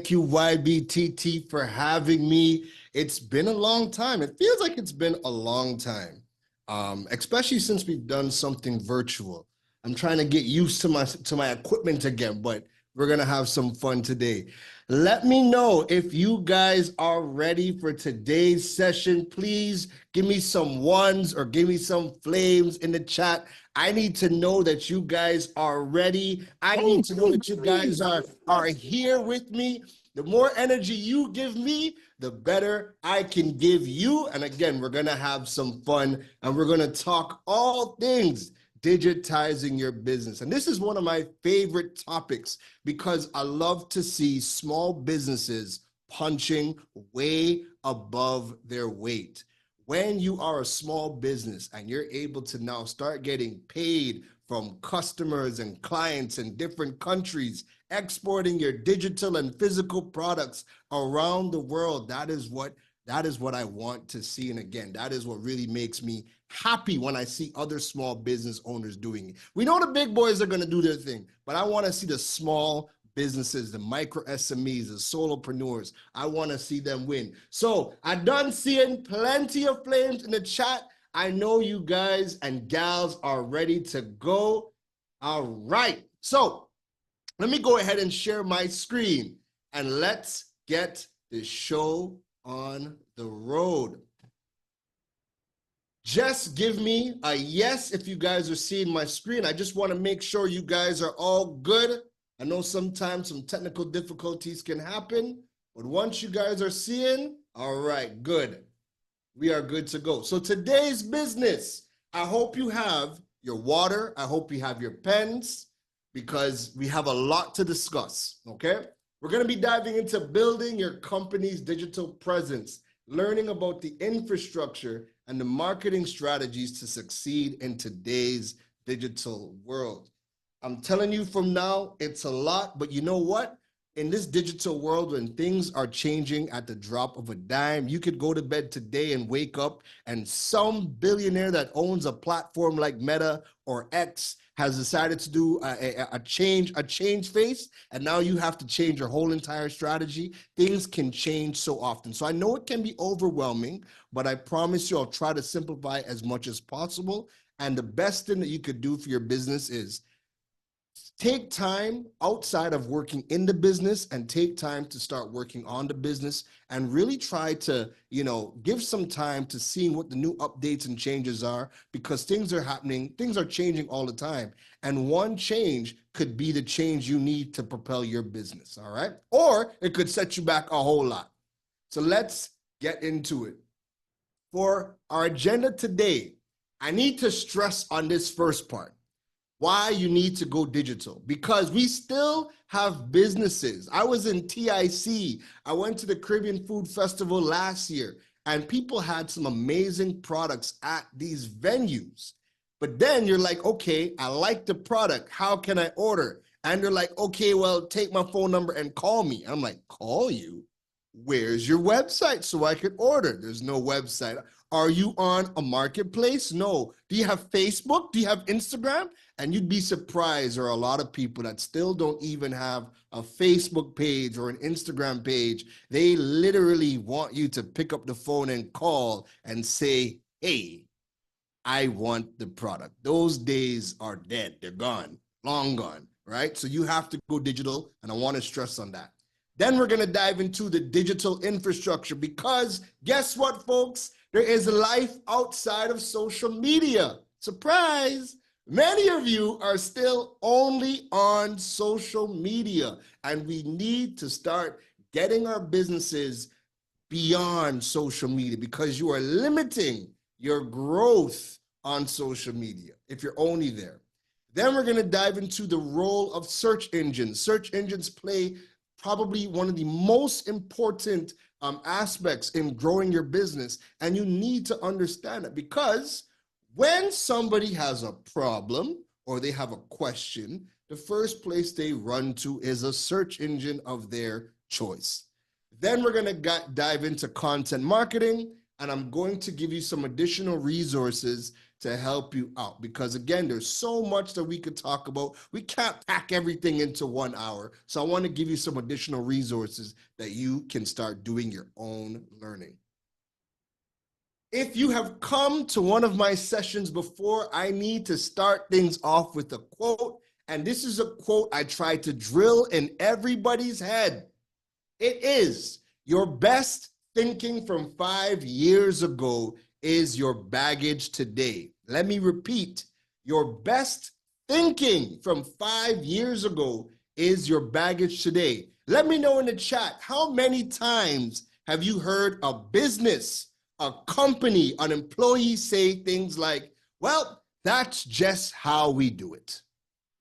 Thank you, YBTT, for having me. It's been a long time. It feels like it's been a long time, especially since we've done something virtual. I'm trying to get used to my equipment again, but we're gonna have some fun today. Let me know if you guys are ready for today's session. Please give me some ones or give me some flames in the chat. I need to know that you guys are ready. I need to know that you guys are here with me. The more energy you give me, the better I can give you. And again, we're gonna have some fun and we're gonna talk all things digitizing your business. And this is one of my favorite topics because I love to see small businesses punching way above their weight. When you are a small business and you're able to now start getting paid from customers and clients in different countries, exporting your digital and physical products around the world, that is what I want to see. And again, that is what really makes me happy when I see other small business owners doing it. We know the big boys are going to do their thing, but I want to see the small businesses, the micro SMEs, the solopreneurs. I want to see them win. So I done seeing plenty of flames in the chat. I know you guys and gals are ready to go. All right. So let me go ahead and share my screen and let's get the show on the road. Just give me a yes if you guys are seeing my screen. I just want to make sure you guys are all good. I know sometimes some technical difficulties can happen, but once you guys are seeing, all right, good. We are good to go. So today's business, I hope you have your water. I hope you have your pens because we have a lot to discuss, okay? We're going to be diving into building your company's digital presence, learning about the infrastructure and the marketing strategies to succeed in today's digital world. I'm telling you from now, it's a lot, but you know what? In this digital world, when things are changing at the drop of a dime, you could go to bed today and wake up and some billionaire that owns a platform like Meta or X has decided to do a change phase, and now you have to change your whole entire strategy. Things can change so often. So I know it can be overwhelming, but I promise you I'll try to simplify as much as possible. And the best thing that you could do for your business is take time outside of working in the business and take time to start working on the business and really try to, give some time to seeing what the new updates and changes are because things are happening, things are changing all the time. And one change could be the change you need to propel your business, all right? Or it could set you back a whole lot. So let's get into it. For our agenda today, I need to stress on this first part. Why you need to go digital, because we still have businesses. I was in TIC. I went to the Caribbean Food Festival last year, and people had some amazing products at these venues. But then you're like, okay, I like the product. How can I order? And they're like, okay, well, take my phone number and call me. I'm like, call you? Where's your website so I could order? There's no website. Are you on a marketplace? No. Do you have Facebook? Do you have Instagram? And you'd be surprised there are a lot of people that still don't even have a Facebook page or an Instagram page. They literally want you to pick up the phone and call and say, hey, I want the product. Those days are dead. They're gone, long gone, right? So you have to go digital, and I want to stress on that. Then we're going to dive into the digital infrastructure because guess what, folks? There is life outside of social media. Surprise! Many of you are still only on social media, and we need to start getting our businesses beyond social media because you are limiting your growth on social media if you're only there. Then we're going to dive into the role of search engines. Search engines play probably one of the most important aspects in growing your business. And you need to understand it because when somebody has a problem or they have a question, the first place they run to is a search engine of their choice. Then we're going to dive into content marketing, and I'm going to give you some additional resources to help you out. Because again, there's so much that we could talk about. We can't pack everything into 1 hour. So I want to give you some additional resources that you can start doing your own learning. If you have come to one of my sessions before, I need to start things off with a quote. And this is a quote I try to drill in everybody's head. It is, your best thinking from 5 years ago is your baggage today. Let me repeat, your best thinking from 5 years ago is your baggage today. Let me know in the chat, how many times have you heard a business, a company, an employee say things like, well, that's just how we do it?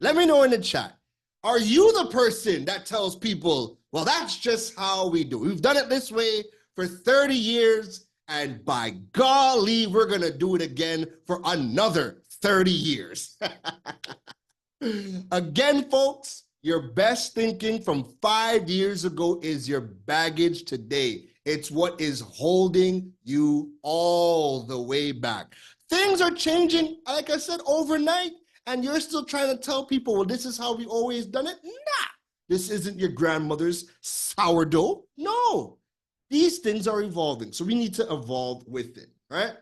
Let me know in the chat. Are you the person that tells people, well, that's just how we do it? We've done it this way for 30 years, and by golly, we're going to do it again for another 30 years. Again, folks, your best thinking from 5 years ago is your baggage today. It's what is holding you all the way back. Things are changing, like I said, overnight, and you're still trying to tell people, well, this is how we always done it. Nah, this isn't your grandmother's sourdough. No, these things are evolving, so we need to evolve with it, right?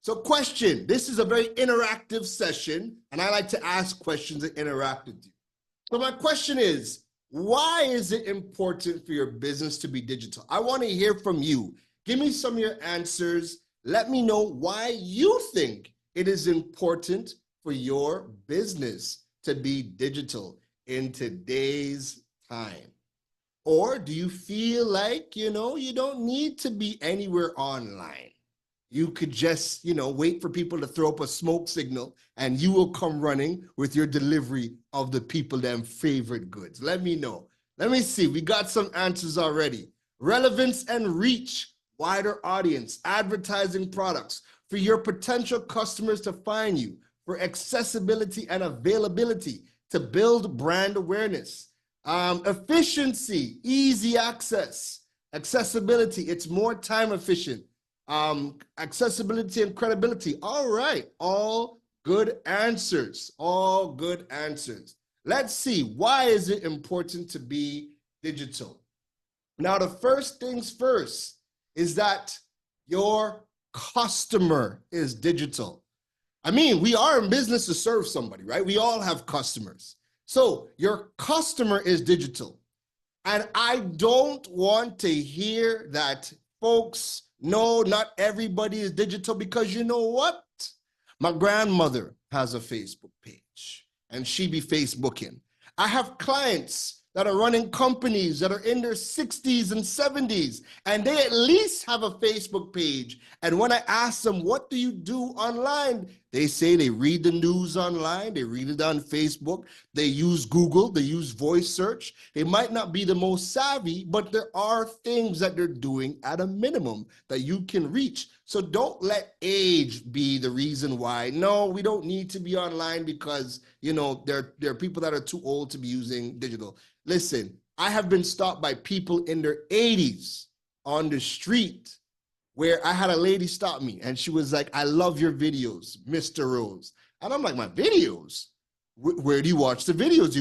So question, this is a very interactive session, and I like to ask questions and interact with you. So my question is, why is it important for your business to be digital? I want to hear from you. Give me some of your answers. Let me know why you think it is important for your business to be digital in today's time. Or do you feel like, you don't need to be anywhere online? You could just, wait for people to throw up a smoke signal and you will come running with your delivery of the people them favorite goods. Let me know. Let me see. We got some answers already. Relevance and reach, wider audience, advertising products for your potential customers to find you, for accessibility and availability to build brand awareness, efficiency, easy access, accessibility, it's more time efficient. Accessibility and credibility. All right, all good answers, all good answers. Let's see, why is it important to be digital? Now, the first things first is that your customer is digital. I mean, we are in business to serve somebody, right? We all have customers. So your customer is digital. And I don't want to hear that, folks, no, not everybody is digital, because you know what? My grandmother has a Facebook page and she be Facebooking. I have clients that are running companies that are in their 60s and 70s, and they at least have a Facebook page. And when I ask them, what do you do online? They say they read the news online, they read it on Facebook, they use Google, they use voice search. They might not be the most savvy, but there are things that they're doing at a minimum that you can reach. So don't let age be the reason why. No, we don't need to be online because, there are people that are too old to be using digital. Listen, I have been stopped by people in their 80s on the street where I had a lady stop me and she was like, I love your videos, Mr. Rose. And I'm like, my videos? Where do you watch the videos?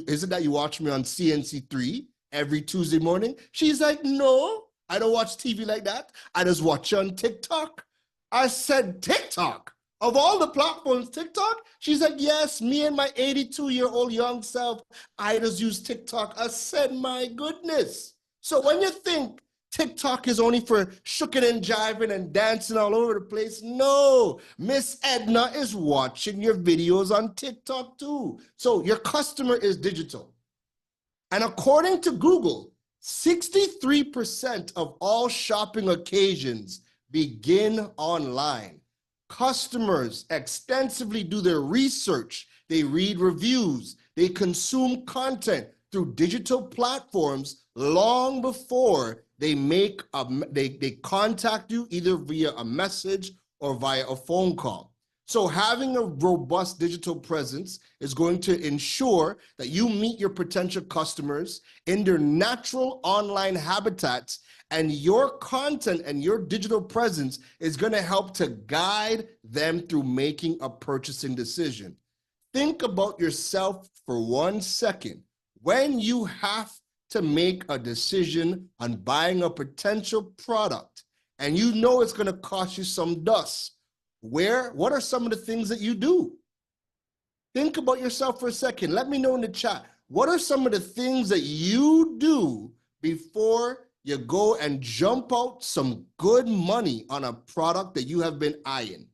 Is it that you watch me on CNC3 every Tuesday morning? She's like, no, I don't watch TV like that. I just watch you on TikTok. I said, TikTok? Of all the platforms, TikTok? She's like, yes, me and my 82-year-old young self, I just use TikTok. I said, my goodness. So when you think TikTok is only for shucking and jiving and dancing all over the place, no, Miss Edna is watching your videos on TikTok too. So your customer is digital. And according to Google, 63% of all shopping occasions begin online. Customers extensively do their research, they read reviews, they consume content through digital platforms long before they contact you either via a message or via a phone call. So having a robust digital presence is going to ensure that you meet your potential customers in their natural online habitats And your content and your digital presence is going to help to guide them through making a purchasing decision. Think about yourself for 1 second. When you have to make a decision on buying a potential product and you know it's going to cost you some dust, what are some of the things that you do? Think about yourself for a second. Let me know in the chat. What are some of the things that you do before you go and jump out some good money on a product that you have been eyeing?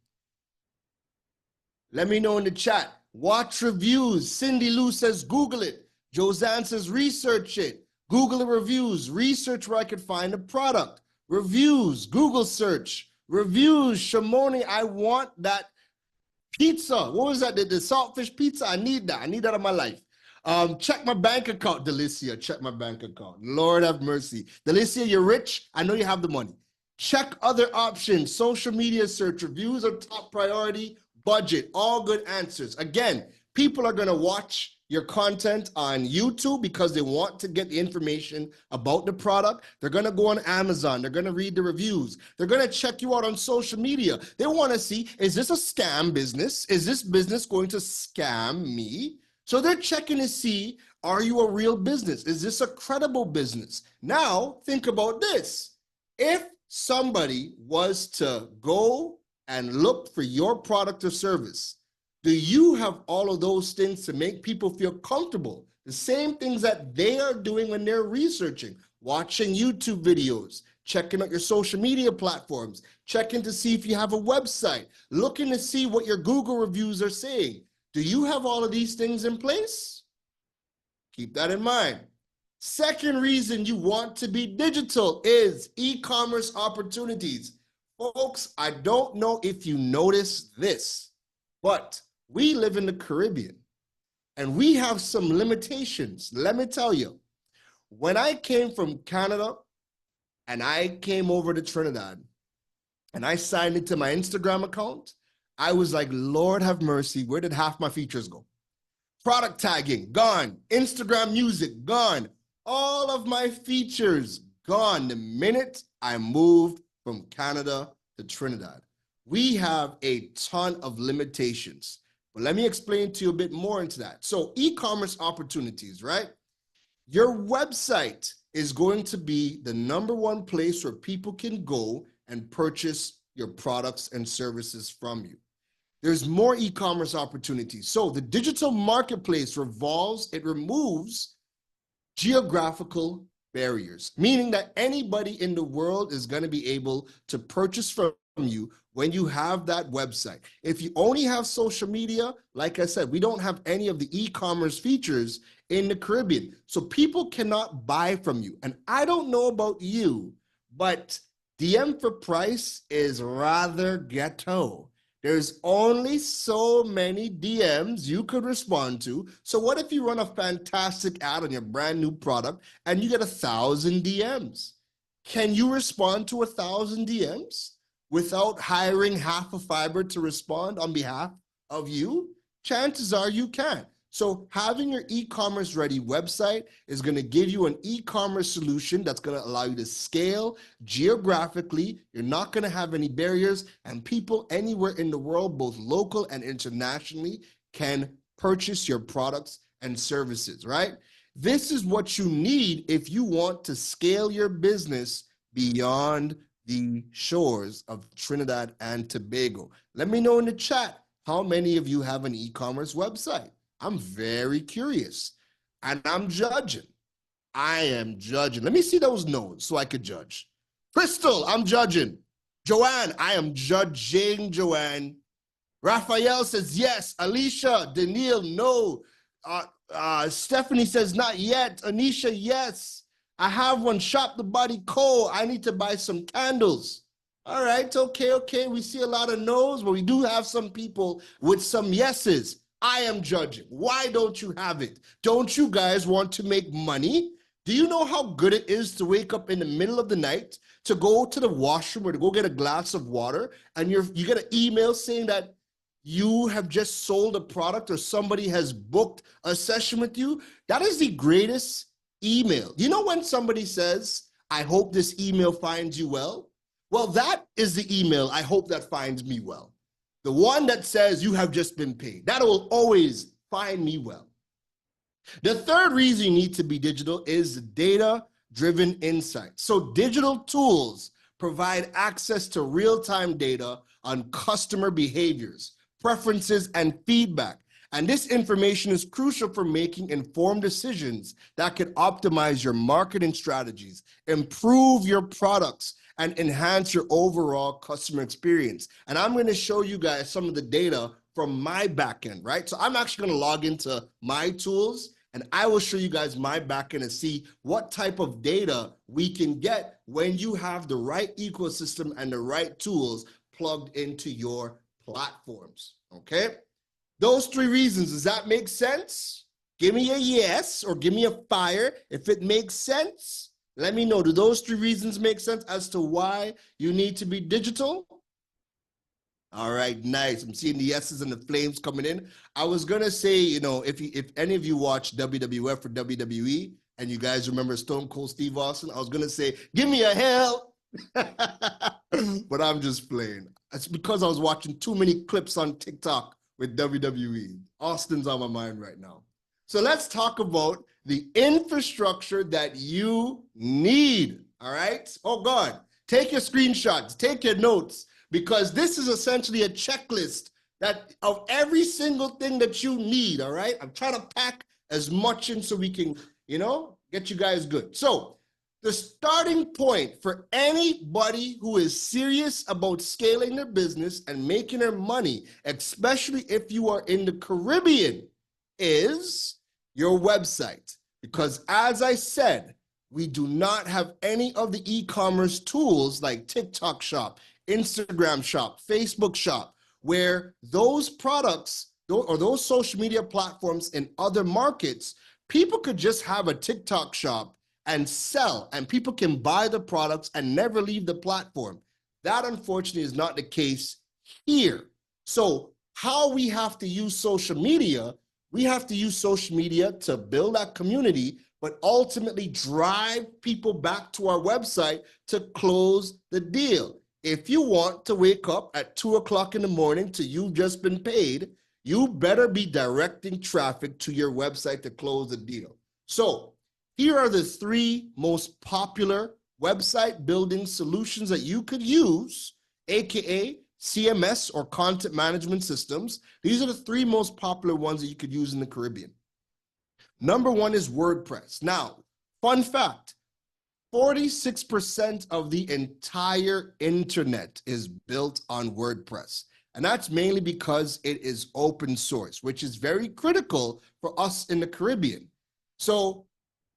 Let me know in the chat. Watch reviews. Cindy Lou says, Google it. Josanne says, research it. Google the reviews. Research where I could find a product. Reviews. Google search. Reviews. Shimoni, I want that pizza. What was that? The saltfish pizza? I need that. I need that in my life. Check my bank account, Delicia. Check my bank account. Lord have mercy. Delicia, you're rich. I know you have the money. Check other options. Social media search. Reviews are top priority. Budget. All good answers. Again, people are going to watch your content on YouTube because they want to get the information about the product. They're going to go on Amazon. They're going to read the reviews. They're going to check you out on social media. They want to see, is this a scam business? Is this business going to scam me? So they're checking to see, are you a real business? Is this a credible business? Now, think about this. If somebody was to go and look for your product or service, do you have all of those things to make people feel comfortable? The same things that they are doing when they're researching, watching YouTube videos, checking out your social media platforms, checking to see if you have a website, looking to see what your Google reviews are saying. Do you have all of these things in place? Keep that in mind. Second reason you want to be digital is e-commerce opportunities. Folks, I don't know if you notice this, but we live in the Caribbean and we have some limitations. Let me tell you, when I came from Canada and I came over to Trinidad and I signed into my Instagram account, I was like, Lord have mercy, where did half my features go? Product tagging, gone. Instagram music, gone. All of my features, gone the minute I moved from Canada to Trinidad. We have a ton of limitations, but let me explain to you a bit more into that. So e-commerce opportunities, right? Your website is going to be the #1 place where people can go and purchase your products and services from you. There's more e-commerce opportunities. So the digital marketplace removes geographical barriers, meaning that anybody in the world is going to be able to purchase from you when you have that website. If you only have social media, like I said, we don't have any of the e-commerce features in the Caribbean. So people cannot buy from you. And I don't know about you, but DM for price is rather ghetto. There's only so many DMs you could respond to. So what if you run a fantastic ad on your brand new product and you get 1,000 DMs? Can you respond to 1,000 DMs without hiring half a fiber to respond on behalf of you? Chances are you can't. So having your e-commerce ready website is going to give you an e-commerce solution that's going to allow you to scale geographically. You're not going to have any barriers, and people anywhere in the world, both local and internationally, can purchase your products and services, right? This is what you need if you want to scale your business beyond the shores of Trinidad and Tobago. Let me know in the chat how many of you have an e-commerce website. I'm very curious, and I'm judging. I am judging. Let me see those no's so I could judge. Crystal, I'm judging. Joanne, I am judging, Joanne. Raphael says yes. Alicia, Daniel, no. Stephanie says not yet. Anisha, yes. I have one. Shop the Body Co. I need to buy some candles. All right, okay. We see a lot of no's, but we do have some people with some yeses. I am judging. Why don't you have it? Don't you guys want to make money? Do you know how good it is to wake up in the middle of the night, to go to the washroom or to go get a glass of water, and you get an email saying that you have just sold a product or somebody has booked a session with you? That is the greatest email. You know when somebody says, I hope this email finds you well. Well, that is the email I hope that finds me well. The one that says you have just been paid. That will always find me well. The third reason you need to be digital is data-driven insights. So digital tools provide access to real-time data on customer behaviors, preferences, and feedback. And this information is crucial for making informed decisions that can optimize your marketing strategies, improve your products, and enhance your overall customer experience. And I'm going to show you guys some of the data from my backend, right? So I'm actually going to log into my tools, and I will show you guys my backend and see what type of data we can get when you have the right ecosystem and the right tools plugged into your platforms, okay? Those three reasons, does that make sense? Give me a yes or give me a fire if it makes sense. Let me know, do those three reasons make sense as to why you need to be digital? All right, nice. I'm seeing the yeses and the flames coming in. I was gonna say, you know, if any of you watch WWF or WWE and you guys remember Stone Cold Steve Austin, I was gonna say, give me a hell, but I'm just playing. It's because I was watching too many clips on TikTok with WWE. Austin's on my mind right now. So let's talk about the infrastructure that you need, all right? Oh God, take your screenshots, take your notes, because this is essentially a checklist that of every single thing that you need, all right? I'm trying to pack as much in so we can, you know, get you guys good. So the starting point for anybody who is serious about scaling their business and making their money, especially if you are in the Caribbean, is your website. Because as I said, we do not have any of the e-commerce tools like TikTok Shop, Instagram Shop, Facebook Shop, where those products or those social media platforms in other markets, people could just have a TikTok shop and sell, and people can buy the products and never leave the platform. That, unfortunately, is not the case here. So how we have to use social media, we have to use social media to build that community, but ultimately drive people back to our website to close the deal. If you want to wake up at 2 o'clock in the morning to you've just been paid, you better be directing traffic to your website to close the deal. So here are the three most popular website building solutions that you could use, AKA CMS or content management systems. These are the three most popular ones that you could use in the Caribbean. Number one is WordPress. Now, fun fact, 46% of the entire internet is built on WordPress. And that's mainly because it is open source, which is very critical for us in the Caribbean. So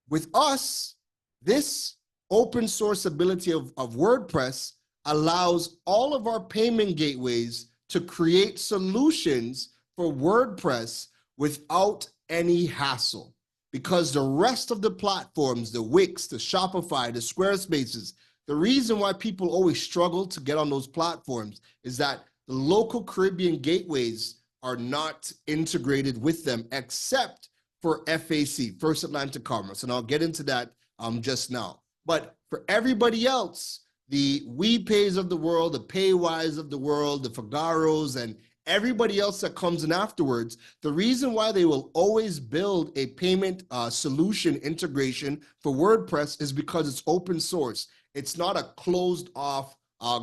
with us, this open source ability of WordPress allows all of our payment gateways to create solutions for WordPress without any hassle. Because the rest of the platforms, the Wix, the Shopify, the Squarespaces, the reason why people always struggle to get on those platforms is that the local Caribbean gateways are not integrated with them except for FAC, First Atlantic Commerce, and I'll get into that just now. But for everybody else, the WePays of the world, the Paywise of the world, the Fagaros, and everybody else that comes in afterwards, the reason why they will always build a payment solution integration for WordPress is because it's open source. It's not a closed off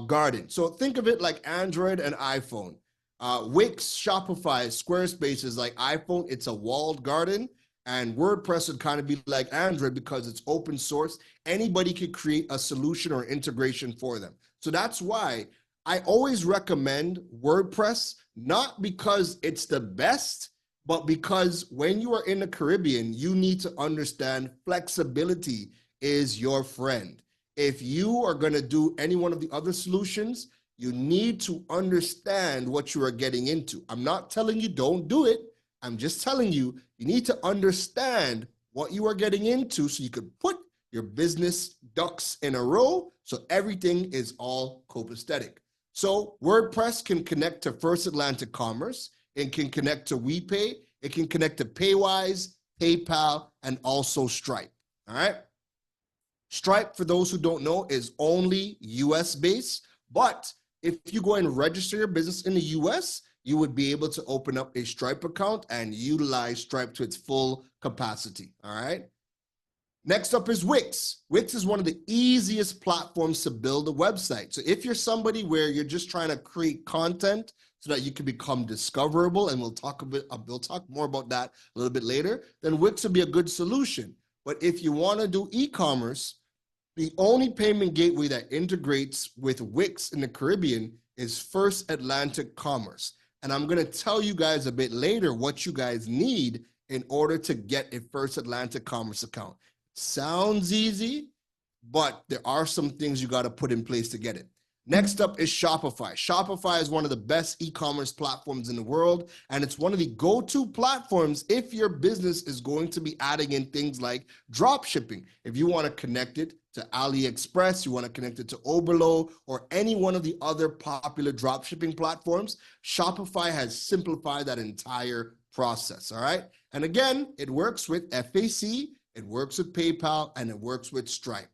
garden. So think of it like Android and iPhone. Wix, Shopify, Squarespace is like iPhone. It's a walled garden. And WordPress would kind of be like Android because it's open source. Anybody could create a solution or integration for them. So that's why I always recommend WordPress, not because it's the best, but because when you are in the Caribbean, you need to understand flexibility is your friend. If you are going to do any one of the other solutions, you need to understand what you are getting into. I'm not telling you don't do it. I'm just telling you, you need to understand what you are getting into so you can put your business ducks in a row so everything is all copacetic. So WordPress can connect to First Atlantic Commerce, it can connect to WePay, it can connect to Paywise, PayPal, and also Stripe, all right? Stripe, for those who don't know, is only US based, but if you go and register your business in the US, you would be able to open up a Stripe account and utilize Stripe to its full capacity, all right? Next up is Wix. Wix is one of the easiest platforms to build a website. So if you're somebody where you're just trying to create content so that you can become discoverable, and we'll talk more about that a little bit later, then Wix would be a good solution. But if you want to do e-commerce, the only payment gateway that integrates with Wix in the Caribbean is First Atlantic Commerce. And I'm going to tell you guys a bit later what you guys need in order to get a First Atlantic Commerce account. Sounds easy, but there are some things you got to put in place to get it. Next up is Shopify. Shopify is one of the best e-commerce platforms in the world, and it's one of the go-to platforms if your business is going to be adding in things like drop shipping. If you want to connect it to AliExpress, you want to connect it to Oberlo, or any one of the other popular drop shipping platforms, Shopify has simplified that entire process, all right? And again, it works with FAC, it works with PayPal, and it works with Stripe.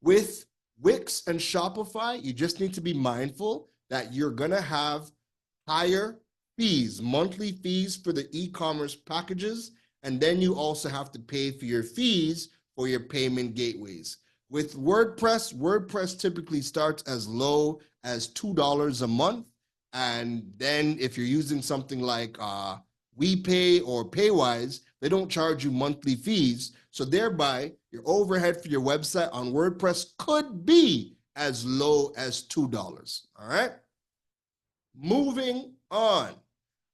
With Wix and Shopify, you just need to be mindful that you're going to have higher fees, monthly fees for the e-commerce packages, and then you also have to pay for your fees for your payment gateways. With WordPress, WordPress typically starts as low as $2 a month, and then if you're using something like WePay or Paywise, they don't charge you monthly fees. So thereby, your overhead for your website on WordPress could be as low as $2, all right? Moving on,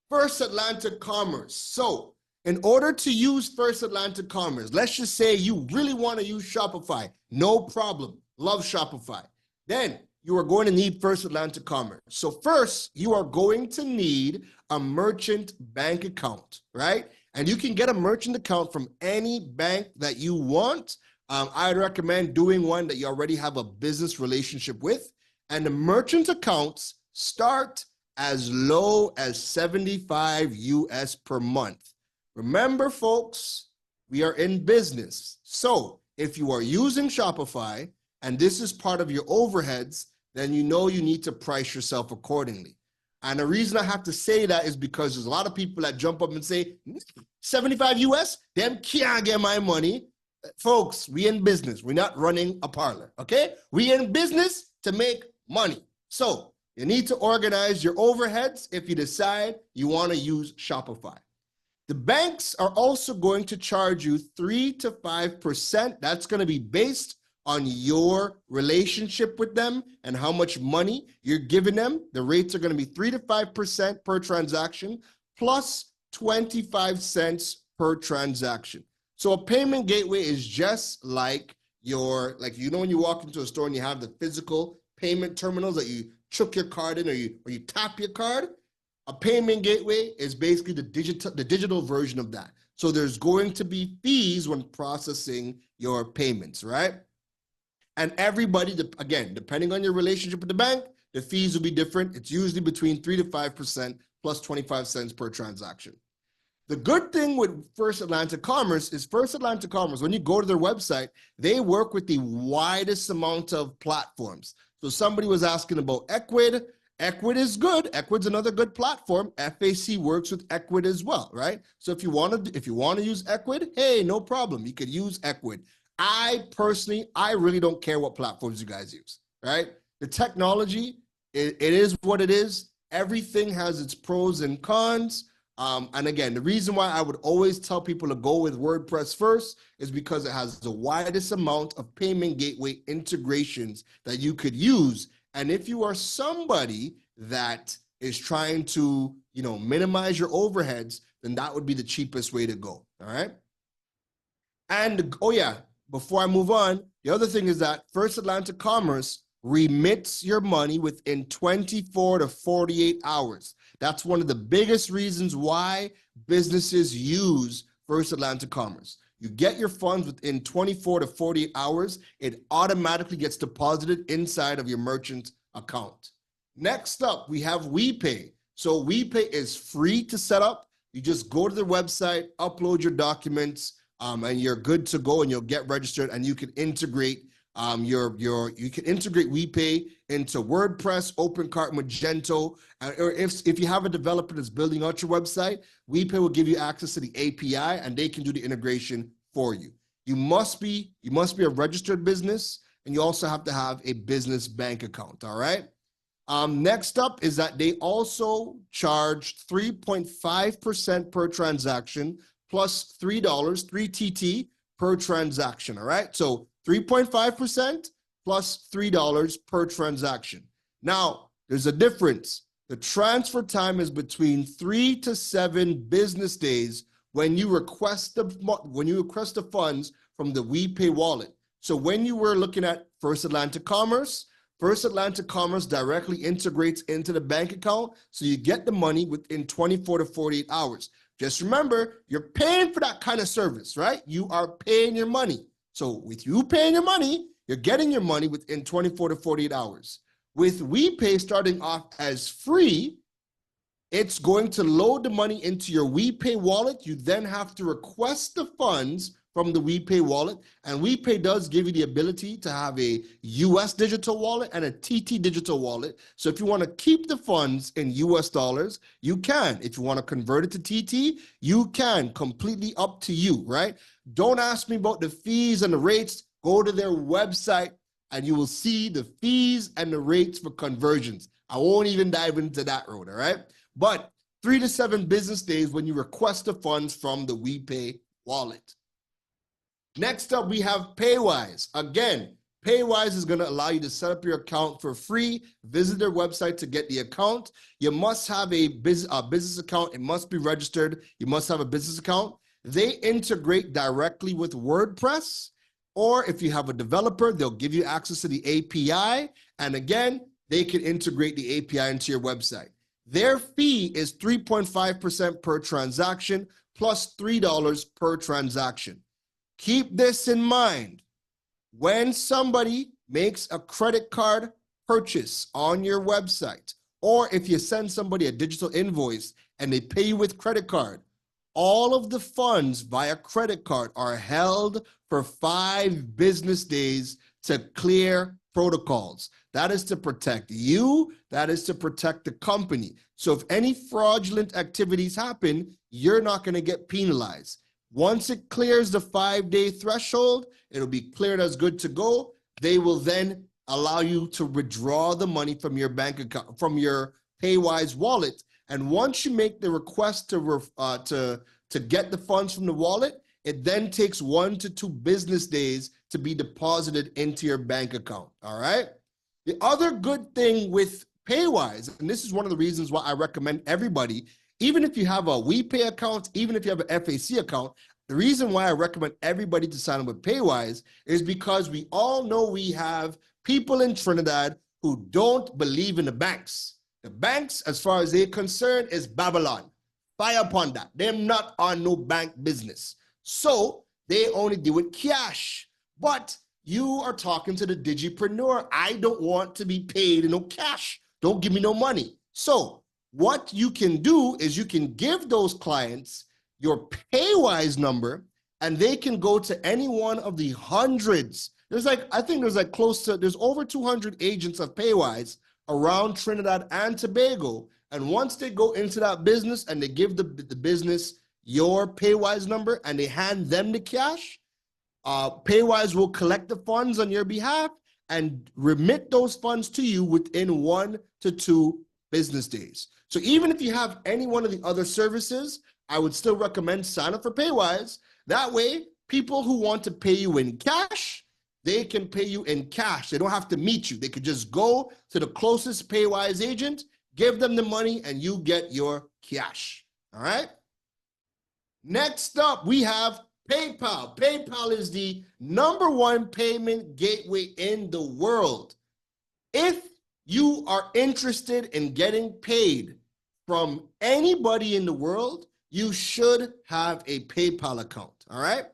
First Atlantic Commerce. So in order to use First Atlantic Commerce, let's just say you really want to use Shopify, no problem, love Shopify. Then you are going to need First Atlantic Commerce. So first, you are going to need a merchant bank account, right? And you can get a merchant account from any bank that you want. I'd recommend doing one that you already have a business relationship with. And the merchant accounts start as low as 75 US per month. Remember, folks, we are in business. So if you are using Shopify and this is part of your overheads, then you know you need to price yourself accordingly. And the reason I have to say that is because there's a lot of people that jump up and say, 75 US, them can't get my money. Folks, we in business. We're not running a parlor, okay? We in business to make money. So you need to organize your overheads if you decide you want to use Shopify. The banks are also going to charge you 3 to 5%. That's going to be based on your relationship with them and how much money you're giving them. The rates are going to be 3 to 5% per transaction plus 25 cents per transaction. So a payment gateway is just like when you walk into a store and you have the physical payment terminals that you chuck your card in or you tap your card. A payment gateway is basically the digital version of that. So there's going to be fees when processing your payments, right? And everybody, again, depending on your relationship with the bank, the fees will be different. It's usually between 3 to 5% plus 25 cents per transaction. The good thing with First Atlantic Commerce is First Atlantic Commerce, when you go to their website, they work with the widest amount of platforms. So somebody was asking about Equid. Equid is good. Equid's another good platform. FAC works with Equid as well, right? So if you want to use Equid, hey, no problem. You could use Equid. I really don't care what platforms you guys use, right? The technology, it is what it is. Everything has its pros and cons. And again, the reason why I would always tell people to go with WordPress first is because it has the widest amount of payment gateway integrations that you could use. And if you are somebody that is trying to, minimize your overheads, then that would be the cheapest way to go, all right? And, before I move on, the other thing is that First Atlantic Commerce remits your money within 24 to 48 hours. That's one of the biggest reasons why businesses use First Atlantic Commerce. You get your funds within 24 to 48 hours. It automatically gets deposited inside of your merchant account. Next up, we have WePay. So WePay is free to set up. You just go to the website, upload your documents, and you're good to go, and you'll get registered, and you can integrate You can integrate WePay into WordPress, OpenCart, Magento, or if you have a developer that's building out your website, WePay will give you access to the API and they can do the integration for you. You must be a registered business, and you also have to have a business bank account. All right. Next up is that they also charge 3.5% per transaction plus $3, 3 TT per transaction. All right. So 3.5% plus $3 per transaction. Now, there's a difference. The transfer time is between 3 to 7 business days when you request the funds from the WePay wallet. So when you were looking at First Atlantic Commerce directly integrates into the bank account, so you get the money within 24 to 48 hours. Just remember, you're paying for that kind of service, right? You are paying your money. So with you paying your money, you're getting your money within 24 to 48 hours. With WePay starting off as free, it's going to load the money into your WePay wallet. You then have to request the funds from the WePay wallet, and WePay does give you the ability to have a US digital wallet and a TT digital wallet. So if you want to keep the funds in US dollars, you can. If you want to convert it to TT, you can. Completely up to you, right? Don't ask me about the fees and the rates. Go to their website and you will see the fees and the rates for conversions. I won't even dive into that road, all right? But 3 to 7 business days when you request the funds from the WePay wallet. Next up, we have Paywise. Again, Paywise is going to allow you to set up your account for free. Visit their website to get the account. You must have a business account. It must be registered. You must have a business account. They integrate directly with WordPress, or if you have a developer, they'll give you access to the API. And again, they can integrate the API into your website. Their fee is 3.5% per transaction plus $3 per transaction. Keep this in mind. When somebody makes a credit card purchase on your website, or if you send somebody a digital invoice and they pay you with credit card, all of the funds via credit card are held for 5 business days to clear protocols. That is to protect you. That is to protect the company. So if any fraudulent activities happen, you're not going to get penalized. Once it clears the 5-day threshold, it'll be cleared as good to go. They will then allow you to withdraw the money from your bank account, from your Paywise wallet. And once you make the request to get the funds from the wallet, it then takes 1 to 2 business days to be deposited into your bank account. All right. The other good thing with Paywise, and this is one of the reasons why I recommend everybody, even if you have a WePay account, even if you have an FAC account, the reason why I recommend everybody to sign up with Paywise is because we all know we have people in Trinidad who don't believe in the banks. The banks, as far as they're concerned, is Babylon. Fire upon that. They're not on no bank business. So they only deal with cash. But you are talking to the Digipreneur. I don't want to be paid in no cash. Don't give me no money. So what you can do is you can give those clients your Paywise number, and they can go to any one of the hundreds. There's over 200 agents of Paywise around Trinidad and Tobago. And once they go into that business and they give the business your Paywise number and they hand them the cash, Paywise will collect the funds on your behalf and remit those funds to you within 1 to 2 business days. So even if you have any one of the other services, I would still recommend sign up for Paywise. That way, people who want to pay you in cash, they can pay you in cash. They don't have to meet you. They could just go to the closest Paywise agent, give them the money, and you get your cash. All right? Next up, we have PayPal. PayPal is the #1 payment gateway in the world. If you are interested in getting paid from anybody in the world, you should have a PayPal account, all right?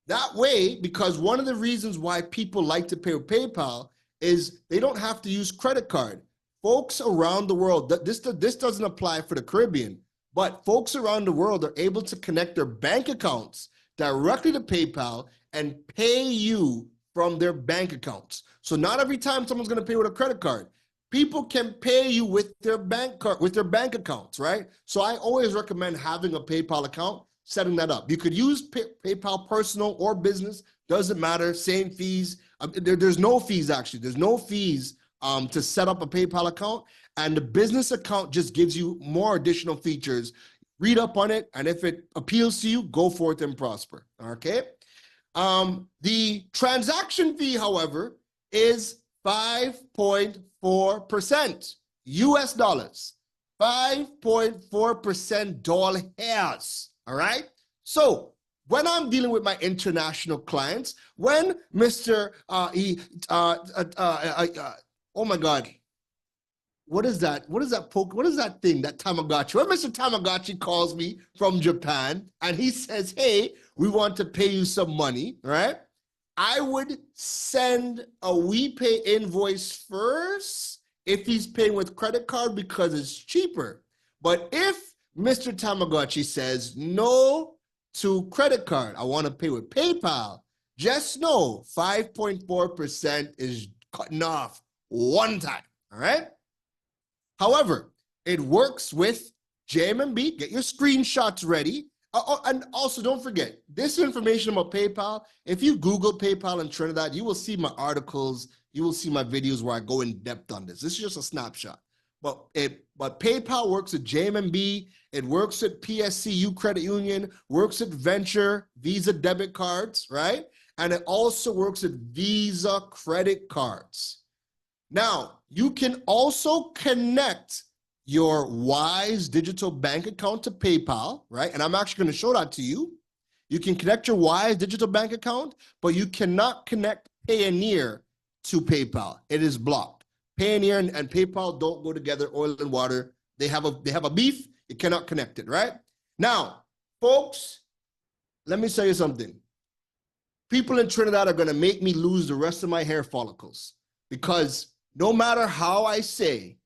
That way, because one of the reasons why people like to pay with PayPal is they don't have to use credit card. Folks around the world, this doesn't apply for the Caribbean, but folks around the world are able to connect their bank accounts directly to PayPal and pay you from their bank accounts. So not every time someone's going to pay with a credit card. People can pay you with their bank card, with their bank accounts, right? So I always recommend having a PayPal account, setting that up. You could use PayPal personal or business, doesn't matter, same fees. There's no fees actually. There's no fees to set up a PayPal account, and the business account just gives you more additional features. Read up on it, and if it appeals to you, go forth and prosper, okay? The transaction fee, however, is 5.4% US dollars, 5.4% dollars, all right? So when I'm dealing with my international clients, when Mr. Oh my God, what is that? What is that thing, that Tamagotchi? When Mr. Tamagotchi calls me from Japan and he says, hey, we want to pay you some money, right? I would send a Wipay invoice first if he's paying with credit card because it's cheaper. But if Mr. Tamagotchi says no to credit card, I want to pay with PayPal, just know 5.4% is cutting off one time, all right? However, it works with JMB. Get your screenshots ready. And also, don't forget, this information about PayPal, if you Google PayPal in Trinidad, you will see my articles, you will see my videos where I go in depth on this. This is just a snapshot. But PayPal works at JMB, it works at PSCU Credit Union, works at Venture, Visa debit cards, right? And it also works at Visa credit cards. Now, you can also connect your Wise digital bank account to PayPal, right? And I'm actually going to show that to you. You can connect your Wise digital bank account, but you cannot connect Payoneer to PayPal. It is blocked. Payoneer and PayPal don't go together, oil and water. They have a beef. You cannot connect it, right? Now, folks, let me tell you something. People in Trinidad are going to make me lose the rest of my hair follicles because no matter how I say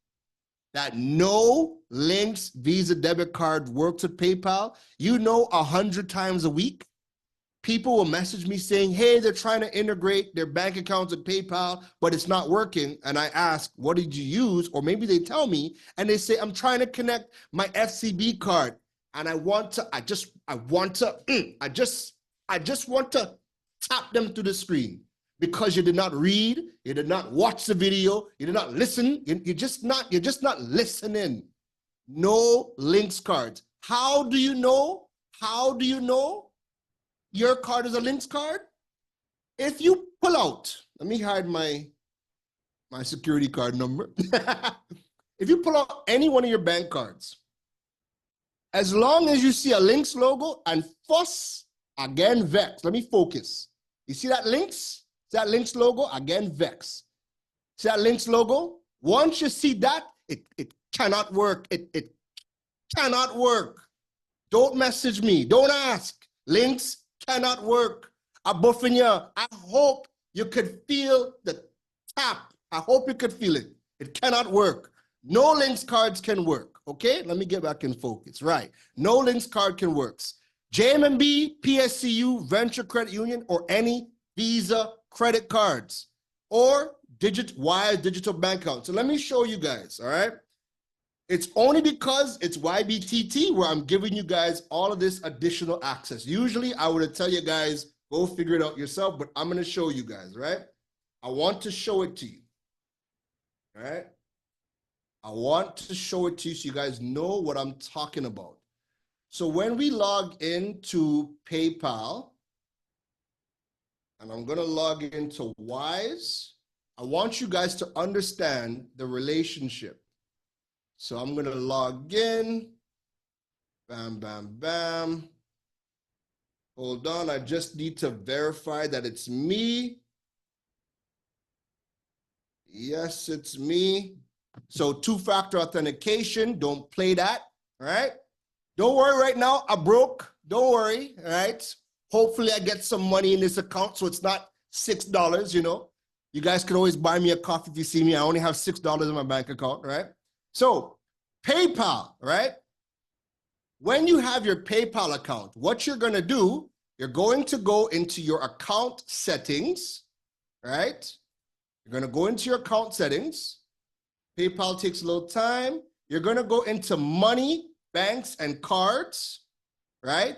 that no links Visa debit card works with PayPal, 100 times a week, people will message me saying, hey, they're trying to integrate their bank accounts with PayPal, but it's not working. And I ask, what did you use? Or maybe they tell me and they say, I'm trying to connect my FCB card. And I just want to tap them to the screen. Because you did not read, you did not watch the video, you did not listen, you're just not listening. No links cards. How do you know? Your card is a links card? If you pull out, let me hide my security card number. If you pull out any one of your bank cards, as long as you see a links logo and fuss, again, vex. Let me focus. You see that links? See that links logo? Again, vex. See that links logo? Once you see that, it cannot work. It cannot work. Don't message me. Don't ask. Links cannot work. Abufinya, I hope you could feel the tap. I hope you could feel it. It cannot work. No links cards can work. Okay? Let me get back in focus. Right. No links card can work. JMB, PSCU, Venture Credit Union, or any Visa credit cards or Wise digital bank account. So let me show you guys, all right? It's only because it's YBTT where I'm giving you guys all of this additional access. Usually I would tell you guys, go figure it out yourself, but I'm gonna show you guys, right? I want to show it to you, all right? I want to show it to you so you guys know what I'm talking about. So when we log into PayPal, and I'm gonna log into Wise, I want you guys to understand the relationship. So I'm gonna log in, bam, bam, bam. Hold on, I just need to verify that it's me. Yes, it's me. So two-factor authentication, don't play that, all right? Don't worry right now, I broke, don't worry, all right? Hopefully I get some money in this account so it's not $6, You guys could always buy me a coffee if you see me. I only have $6 in my bank account, right? So PayPal, right? When you have your PayPal account, what you're gonna do, you're going to go into your account settings, right? You're going to go into your account settings. PayPal takes a little time. You're going to go into money, banks, and cards, right?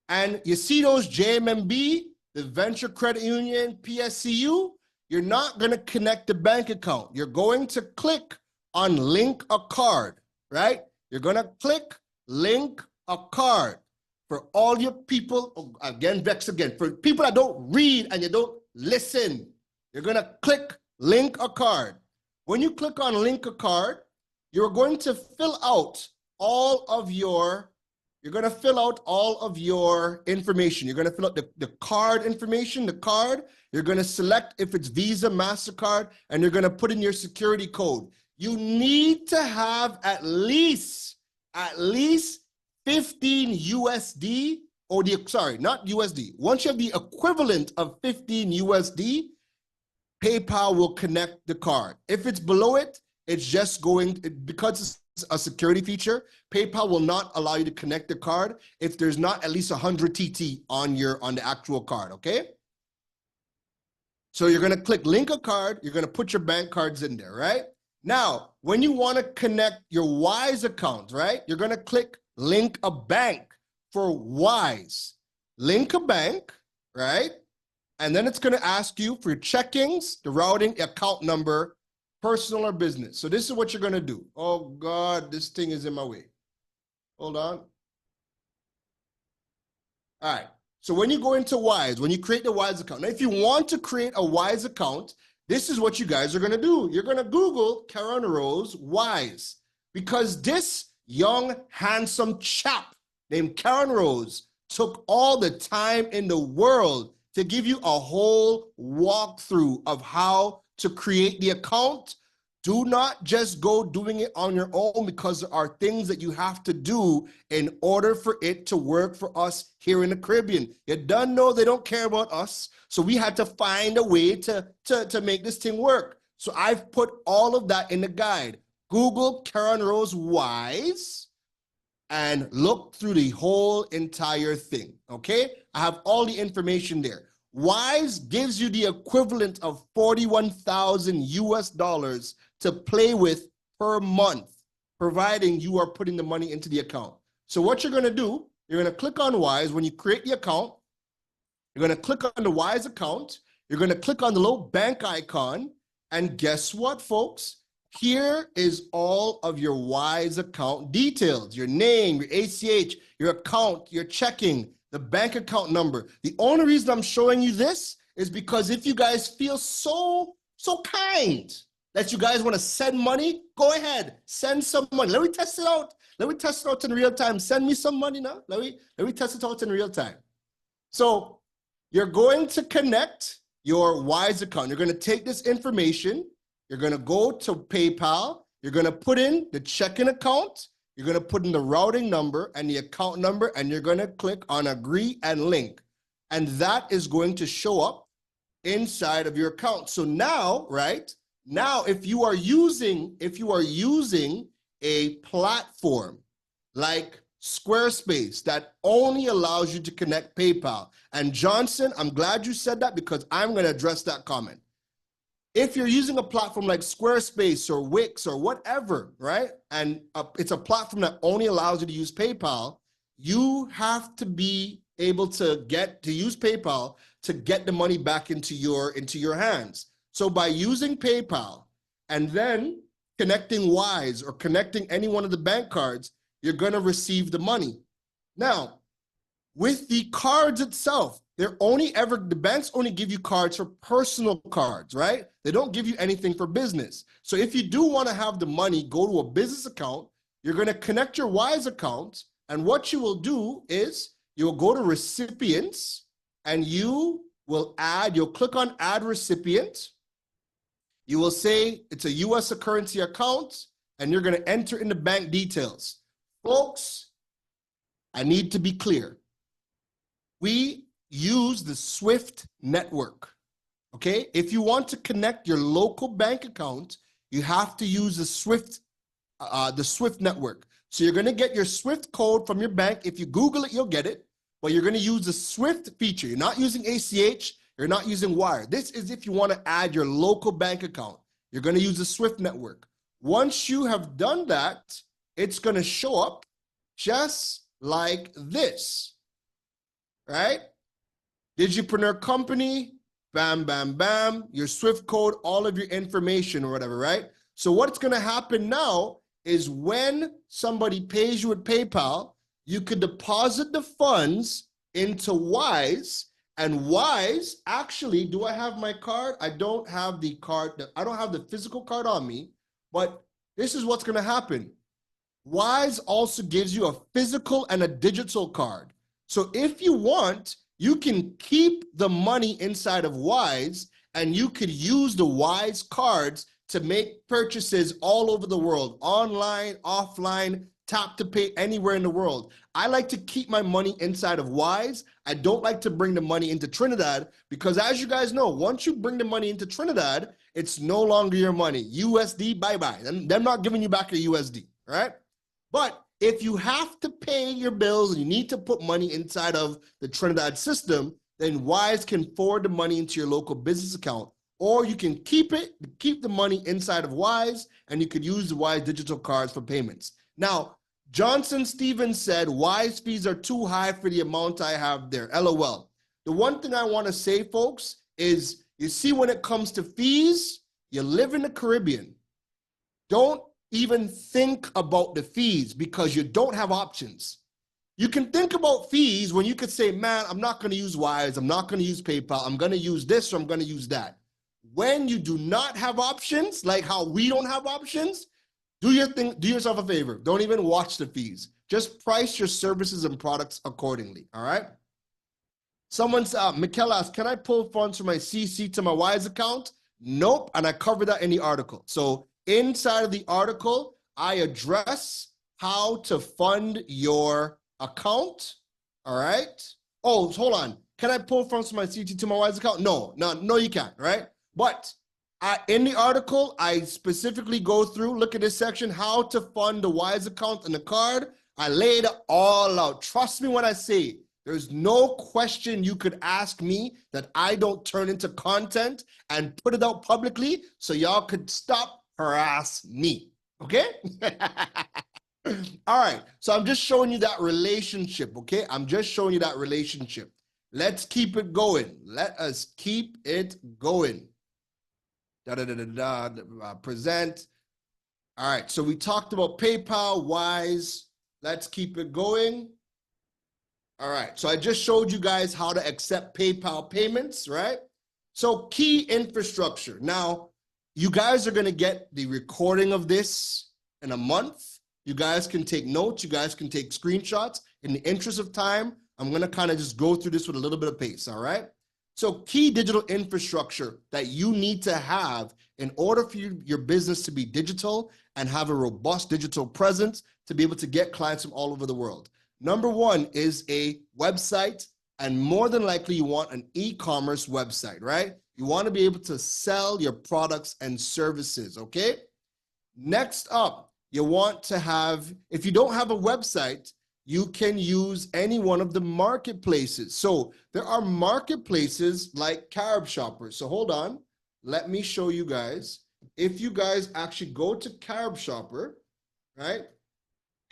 And you see those JMMB, the Venture Credit Union, PSCU, you're not going to connect the bank account. You're going to click on link a card, right? You're going to click link a card. For all your people, again, Vex again, for people that don't read and you don't listen, you're going to click link a card. When you click on link a card, you're going to fill out all of your information. You're going to fill out the card information, the card. You're going to select if it's Visa, MasterCard, and you're going to put in your security code. You need to have at least 15 USD, or not USD. Once you have the equivalent of 15 USD, PayPal will connect the card. If it's below it, it's just because it's a security feature, PayPal will not allow you to connect the card if there's not at least 100 TT on the actual card, okay? So you're gonna click link a card, you're gonna put your bank cards in there, right? Now, when you wanna connect your Wise account, right? You're gonna click link a bank for Wise. Link a bank, right? And then it's gonna ask you for your checkings, the routing, account number, personal or business. So this is what you're gonna do. Oh God, this thing is in my way. Hold on. All right, so when you go into Wise, when you create the Wise account, now if you want to create a Wise account, this is what you guys are gonna do. You're gonna Google Keron Rose Wise, because this young, handsome chap named Keron Rose took all the time in the world to give you a whole walkthrough of how to create the account. Do not just go doing it on your own, because there are things that you have to do in order for it to work for us here in the Caribbean. You don't know they don't care about us, so we had to find a way to make this thing work. So I've put all of that in the guide. Google Keron Rose Wise and look through the whole entire thing, okay? I have all the information there. Wise gives you the equivalent of 41,000 US dollars to play with per month, providing you are putting the money into the account. So what you're gonna do, you're gonna click on Wise. When you create the account, you're gonna click on the Wise account, you're gonna click on the little bank icon, and guess what, folks? Here is all of your Wise account details, your name, your ACH, your account, your checking, the bank account number. The only reason I'm showing you this is because if you guys feel so kind that you guys want to send money, go ahead, send some money. Let me test it out. Let me test it out in real time. Send me some money now. Let me test it out in real time. So you're going to connect your Wise account. You're going to take this information. You're going to go to PayPal. You're going to put in the checking account. You're going to put in the routing number and the account number, and you're going to click on agree and link. And that is going to show up inside of your account. So now, right, now if you are using a platform like Squarespace that only allows you to connect PayPal, and Johnson, I'm glad you said that, because I'm going to address that comment. If you're using a platform like Squarespace or Wix or whatever, right, and it's a platform that only allows you to use PayPal, you have to be able to use PayPal to get the money back into your hands. So by using PayPal and then connecting Wise or connecting any one of the bank cards, you're going to receive the money. Now, with the cards itself, the banks only give you cards for personal cards, right? They don't give you anything for business. So if you do want to have the money go to a business account, you're going to connect your Wise account, and what you will do is you'll go to recipients, and you'll click on add recipient. You will say it's a US currency account, and you're going to enter in the bank details. Folks, I need to be clear. We use the SWIFT network, okay? If you want to connect your local bank account, you have to use the SWIFT network. So you're gonna get your SWIFT code from your bank. If you Google it, you'll get it, but you're gonna use the SWIFT feature. You're not using ACH, You're not using wire. This is if you want to add your local bank account. You're going to use the Swift network. Once you have done that, it's going to show up just like this, right? Digipreneur company, bam, bam, bam, your Swift code, all of your information or whatever, right? So what's going to happen now is when somebody pays you with PayPal, you could deposit the funds into Wise, and Wise, actually, do I have my card? I don't have the card. I don't have the physical card on me, but this is what's going to happen. Wise also gives you a physical and a digital card. So if you want, you can keep the money inside of Wise, and you could use the Wise cards to make purchases all over the world, online, offline, tap to pay anywhere in the world. I like to keep my money inside of Wise. I don't like to bring the money into Trinidad because, as you guys know, once you bring the money into Trinidad, it's no longer your money. USD, bye-bye. They're not giving you back your USD, right? But if you have to pay your bills and you need to put money inside of the Trinidad system, then Wise can forward the money into your local business account, or you can keep the money inside of Wise, and you could use the Wise digital cards for payments. Now, Johnson Stevens said, Wise fees are too high for the amount I have there. LOL. The one thing I want to say, folks, is you see when it comes to fees, you live in the Caribbean. Don't even think about the fees because you don't have options. You can think about fees when you could say, man, I'm not going to use Wise, I'm not going to use PayPal, I'm going to use this or I'm going to use that. When you do not have options, like how we don't have options, do yourself a favor. Don't even watch the fees. Just price your services and products accordingly, all right? Someone's, Mikel asked, can I pull funds from my CC to my Wise account? Nope, and I covered that in the article. So inside of the article, I address how to fund your account, all right? Oh, hold on. Can I pull funds from my CT to my Wise account? No, you can't, right? But in the article, I specifically go through, look at this section, how to fund the Wise account and the card. I laid it all out. Trust me when I say, there's no question you could ask me that I don't turn into content and put it out publicly so y'all could stop harass me, okay? All right, so I'm just showing you that relationship, okay? I'm just showing you that relationship. Let's keep it going. Let us keep it going. Present. All right, so we talked about PayPal, Wise. Let's keep it going. All right, so I just showed you guys how to accept PayPal payments, right? So key infrastructure. Now, you guys are gonna get the recording of this in a month. You guys can take notes, you guys can take screenshots. In the interest of time, I'm gonna kind of just go through this with a little bit of pace, all right? So key digital infrastructure that you need to have in order for your business to be digital and have a robust digital presence to be able to get clients from all over the world. Number one is a website, and more than likely you want an e-commerce website, right? You want to be able to sell your products and services, okay? Next up, you want to have, if you don't have a website, you can use any one of the marketplaces. So there are marketplaces like Carib Shopper. So hold on, let me show you guys. If you guys actually go to Carib Shopper, right?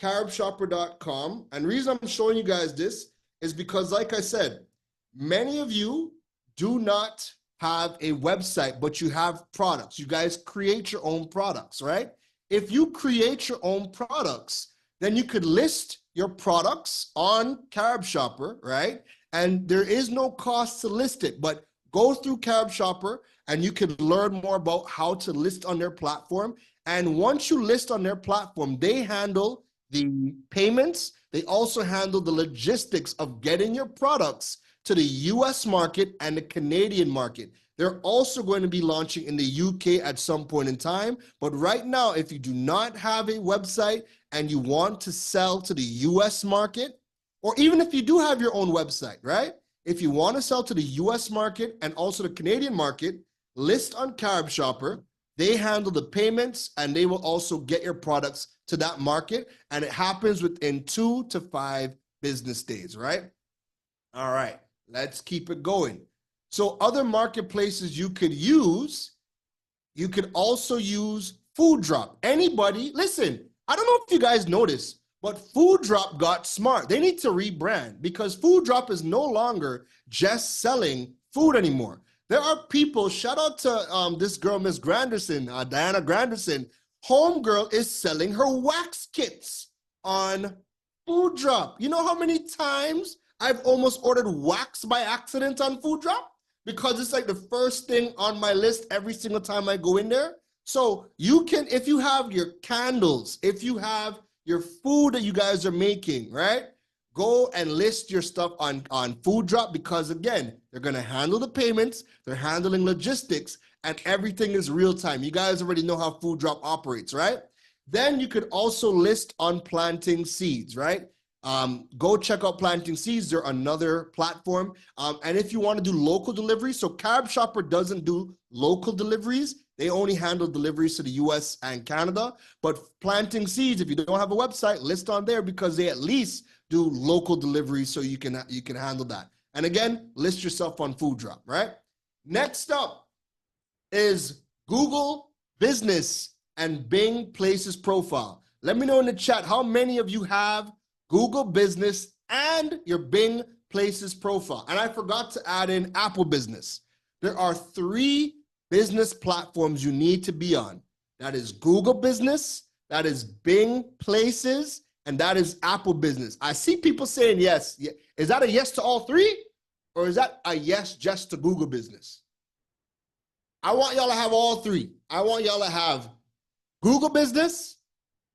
caribshopper.com. And the reason I'm showing you guys this is because, like I said, many of you do not have a website, but you have products. You guys create your own products, right? If you create your own products, then you could list your products on Carib Shopper, right? And there is no cost to list it, but go through Carib Shopper and you can learn more about how to list on their platform. And once you list on their platform, they handle the payments. They also handle the logistics of getting your products to the US market and the Canadian market. They're also going to be launching in the UK at some point in time. But right now, if you do not have a website and you want to sell to the US market, or even if you do have your own website, right? If you want to sell to the US market and also the Canadian market, list on Carib Shopper. They handle the payments and they will also get your products to that market. And it happens within 2 to 5 business days, right? All right, let's keep it going. So other marketplaces you could use, you could also use Food Drop. Anybody, listen, I don't know if you guys noticed, but Food Drop got smart. They need to rebrand because Food Drop is no longer just selling food anymore. There are people, shout out to this girl, Miss Granderson, Diana Granderson. Homegirl is selling her wax kits on Food Drop. You know how many times I've almost ordered wax by accident on Food Drop? Because it's like the first thing on my list every single time I go in there. So you can, if you have your candles, if you have your food that you guys are making, right? Go and list your stuff on Food Drop because again, they're gonna handle the payments, they're handling logistics, and everything is real time. You guys already know how Food Drop operates, right? Then you could also list on Planting Seeds, right? Go check out Planting Seeds. They're another platform. And if you want to do local deliveries, so Carib Shopper doesn't do local deliveries. They only handle deliveries to the US and Canada. But Planting Seeds, if you don't have a website, list on there because they at least do local deliveries so you can handle that. And again, list yourself on Food Drop, right? Next up is Google Business and Bing Places profile. Let me know in the chat how many of you have Google Business and your Bing Places profile. And I forgot to add in Apple Business. There are 3 business platforms you need to be on. That is Google Business, that is Bing Places, and that is Apple Business. I see people saying yes. Is that a yes to all 3? Or is that a yes just to Google Business? I want y'all to have all 3. I want y'all to have Google Business,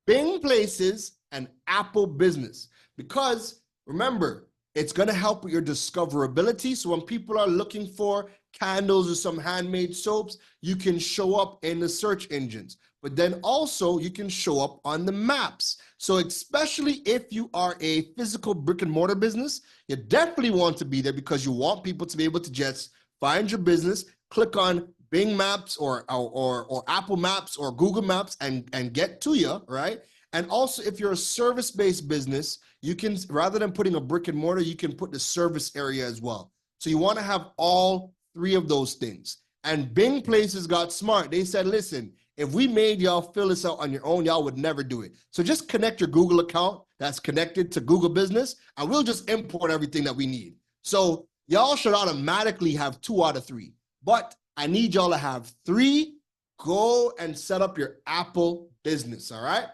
Bing Places, and Apple Business. Because remember, it's gonna help with your discoverability. So when people are looking for candles or some handmade soaps, you can show up in the search engines. But then also you can show up on the maps. So especially if you are a physical brick and mortar business, you definitely want to be there because you want people to be able to just find your business, click on Bing Maps or Apple Maps or Google Maps and get to you, right? And also if you're a service-based business, you can, rather than putting a brick and mortar, you can put the service area as well. So you want to have all 3 of those things. And Bing Places got smart. They said, listen, if we made y'all fill this out on your own, y'all would never do it. So just connect your Google account that's connected to Google Business, and we'll just import everything that we need. So y'all should automatically have 2 out of 3. But I need y'all to have 3. Go and set up your Apple Business, all right?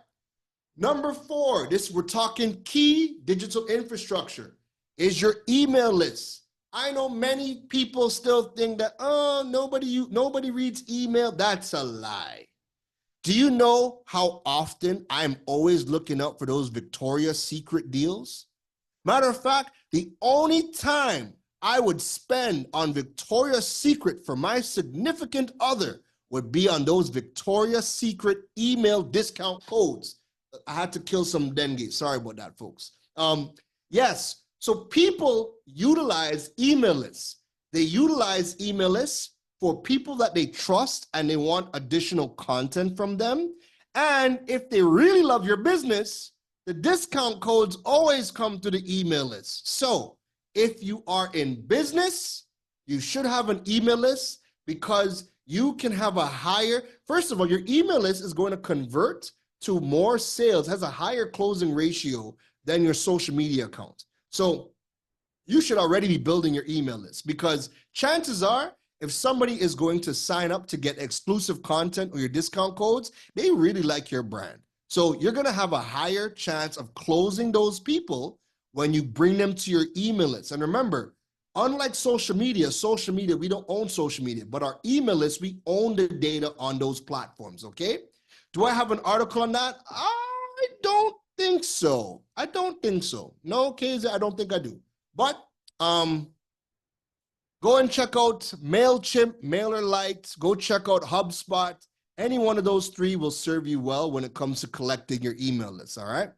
Number 4, we're talking key digital infrastructure, is your email list. I know many people still think that, oh, nobody reads email. That's a lie. Do you know how often I'm always looking out for those Victoria's Secret deals? Matter of fact, the only time I would spend on Victoria's Secret for my significant other would be on those Victoria's Secret email discount codes. I had to kill some dengue. Sorry about that, folks. Yes, so people utilize email lists. They utilize email lists for people that they trust and they want additional content from them. And if they really love your business, the discount codes always come to the email list. So if you are in business, you should have an email list because you can have a higher, first of all, your email list is going to convert to more sales, has a higher closing ratio than your social media account. So you should already be building your email list because chances are, if somebody is going to sign up to get exclusive content or your discount codes, they really like your brand. So you're going to have a higher chance of closing those people when you bring them to your email list. And remember, unlike social media, we don't own social media, but our email list, we own the data on those platforms, okay? Do I have an article on that? I don't think so. No, Casey, I don't think I do. But go and check out MailChimp, MailerLite, go check out HubSpot. Any one of those 3 will serve you well when it comes to collecting your email list, all right?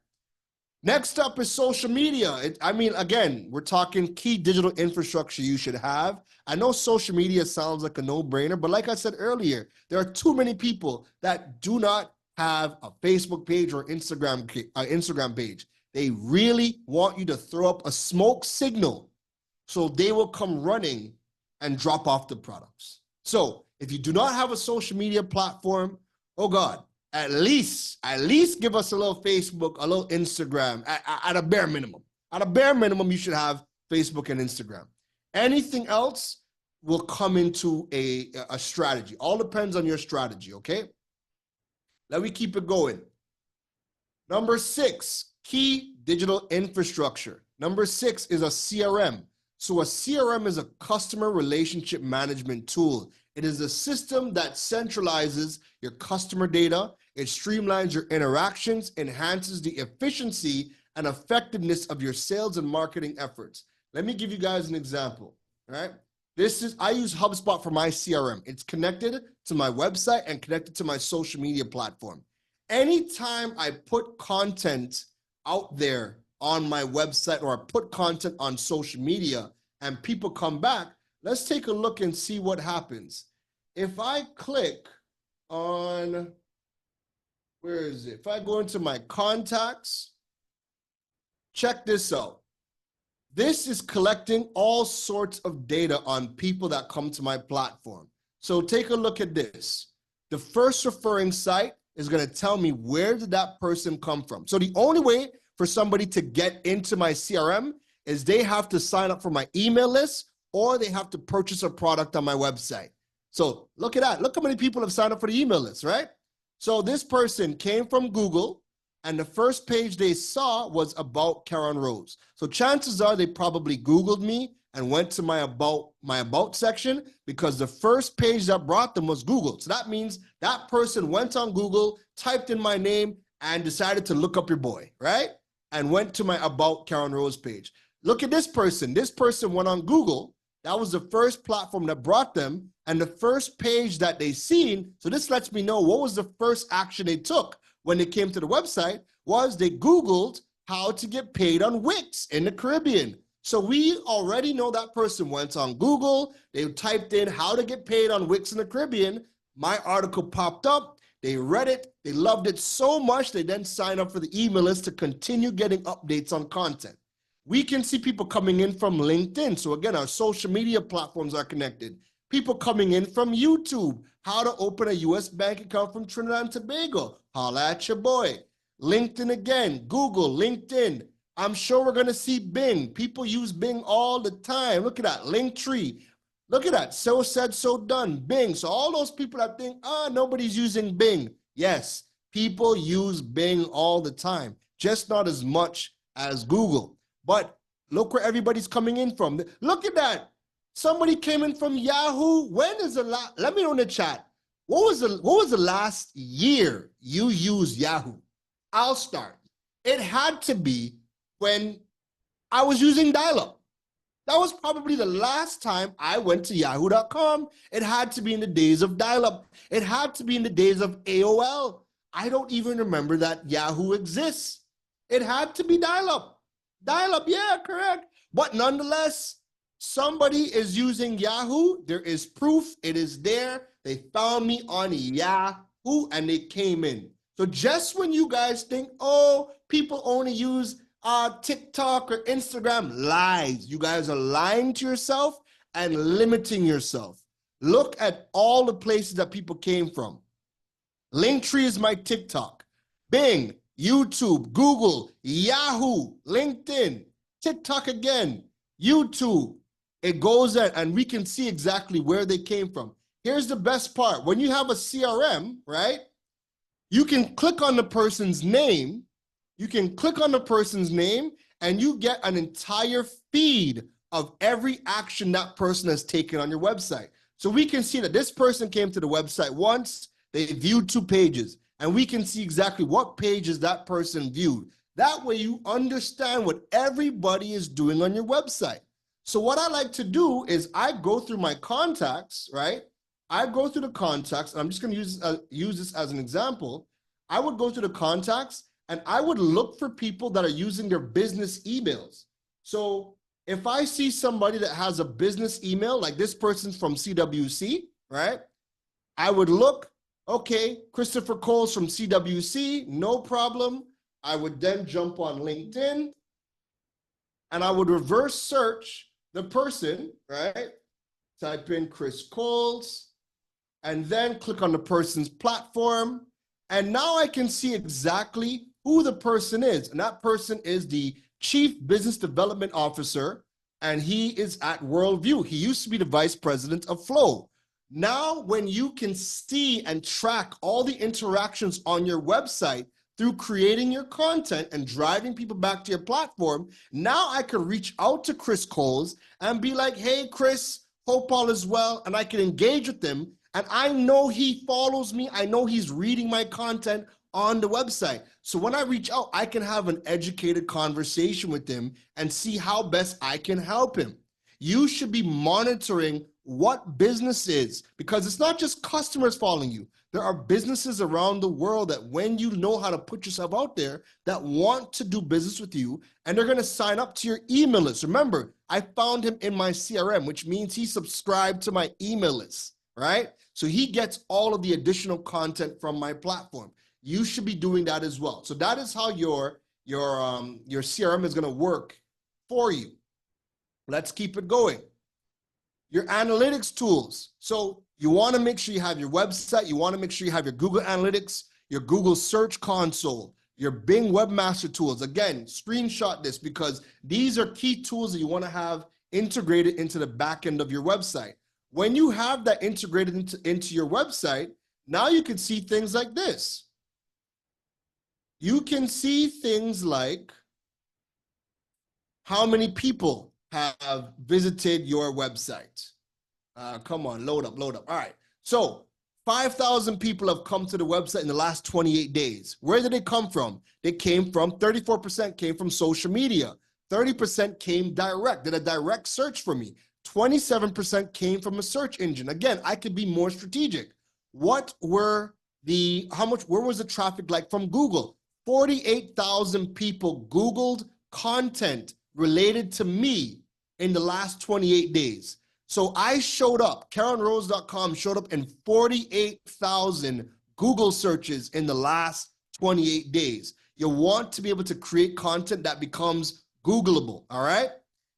Next up is social media. Again, we're talking key digital infrastructure you should have. I know social media sounds like a no-brainer, but like I said earlier, there are too many people that do not have a Facebook page or Instagram page. They really want you to throw up a smoke signal so they will come running and drop off the products. So if you do not have a social media platform, oh God, at least give us a little Facebook, a little Instagram at a bare minimum. At a bare minimum, you should have Facebook and Instagram. Anything else will come into a strategy. All depends on your strategy, okay? Let me keep it going. Number 6, key digital infrastructure. Number 6 is a CRM. So a CRM is a customer relationship management tool. It is a system that centralizes your customer data. It streamlines your interactions, enhances the efficiency and effectiveness of your sales and marketing efforts. Let me give you guys an example, all right? I use HubSpot for my CRM. It's connected to my website and connected to my social media platform. Anytime I put content out there on my website or I put content on social media and people come back, let's take a look and see what happens. If I click on, where is it? If I go into my contacts, check this out. This is collecting all sorts of data on people that come to my platform. So take a look at this. The first referring site is going to tell me where did that person come from. So the only way for somebody to get into my CRM is they have to sign up for my email list or they have to purchase a product on my website. So look at that. Look how many people have signed up for the email list, right? So this person came from Google, and the first page they saw was about Keron Rose. So chances are they probably Googled me and went to my about section because the first page that brought them was Google. So that means that person went on Google, typed in my name, and decided to look up your boy, right? And went to my about Keron Rose page. Look at this person. This person went on Google. That was the first platform that brought them, and the first page that they seen. So this lets me know what was the first action they took when they came to the website was they Googled how to get paid on Wix in the Caribbean. So we already know that person went on Google, they typed in how to get paid on Wix in the Caribbean. My article popped up, they read it, they loved it so much, they then signed up for the email list to continue getting updates on content. We can see people coming in from LinkedIn. So again, our social media platforms are connected. People coming in from YouTube, how to open a US bank account from Trinidad and Tobago. Holla at your boy. LinkedIn again, Google, LinkedIn. I'm sure we're gonna see Bing. People use Bing all the time. Look at that, Linktree. Look at that, so said, so done, Bing. So all those people that think, nobody's using Bing. Yes, people use Bing all the time, just not as much as Google. But look where everybody's coming in from. Look at that. Somebody came in from Yahoo. When is the last? Let me know in the chat. What was the last year you used Yahoo? I'll start. It had to be when I was using dial-up. That was probably the last time I went to yahoo.com. It had to be in the days of dial-up. It had to be in the days of AOL. I don't even remember that Yahoo exists. It had to be dial-up. Dial-up, yeah, correct. But nonetheless, somebody is using Yahoo. There is proof. It is there. They found me on Yahoo and they came in. So just when you guys think, oh, people only use TikTok or Instagram, lies. You guys are lying to yourself and limiting yourself. Look at all the places that people came from. Linktree is my TikTok. Bing, YouTube, Google, Yahoo, LinkedIn, TikTok again, YouTube. It goes there and we can see exactly where they came from. Here's the best part. When you have a CRM, right, you can click on the person's name. You can click on the person's name and you get an entire feed of every action that person has taken on your website. So we can see that this person came to the website once, they viewed 2 pages, and we can see exactly what pages that person viewed. That way you understand what everybody is doing on your website. So what I like to do is I go through my contacts, right? I go through the contacts, and I'm just going to use this as an example. I would go through the contacts, and I would look for people that are using their business emails. So if I see somebody that has a business email, like this person's from CWC, right? I would look, okay, Christopher Cole's from CWC, no problem. I would then jump on LinkedIn, and I would reverse search the person, right? type in Chris Coles, and then click on the person's platform. And now I can see exactly who the person is. And that person is the Chief Business Development Officer, and he is at Worldview. He used to be the Vice President of Flow. Now, when you can see and track all the interactions on your website through creating your content and driving people back to your platform, now I can reach out to Chris Coles and be like, hey, Chris, hope all is well. And I can engage with him. And I know he follows me. I know he's reading my content on the website. So when I reach out, I can have an educated conversation with him and see how best I can help him. You should be monitoring what business is, because it's not just customers following you. There are businesses around the world that, when you know how to put yourself out there, that want to do business with you, and they're going to sign up to your email list. Remember, I found him in my CRM, which means he subscribed to my email list, right? So he gets all of the additional content from my platform. You should be doing that as well. So that is how your CRM is going to work for you. Let's keep it going. Your analytics tools. So you want to make sure you have your website. You want to make sure you have your Google Analytics, your Google Search Console, your Bing Webmaster Tools. Again, screenshot this, because these are key tools that you want to have integrated into the back end of your website. When you have that integrated into your website, now you can see things like this. You can see things like how many people have visited your website. Come on, load up. All right. So 5,000 people have come to the website in the last 28 days. Where did they come from? They came from, 34% came from social media. 30% came direct, did a direct search for me. 27% came from a search engine. Again, I could be more strategic. Where was the traffic like from Google? 48,000 people Googled content related to me in the last 28 days. So I showed up, KeronRose.com showed up in 48,000 Google searches in the last 28 days. You want to be able to create content that becomes Googleable, all right?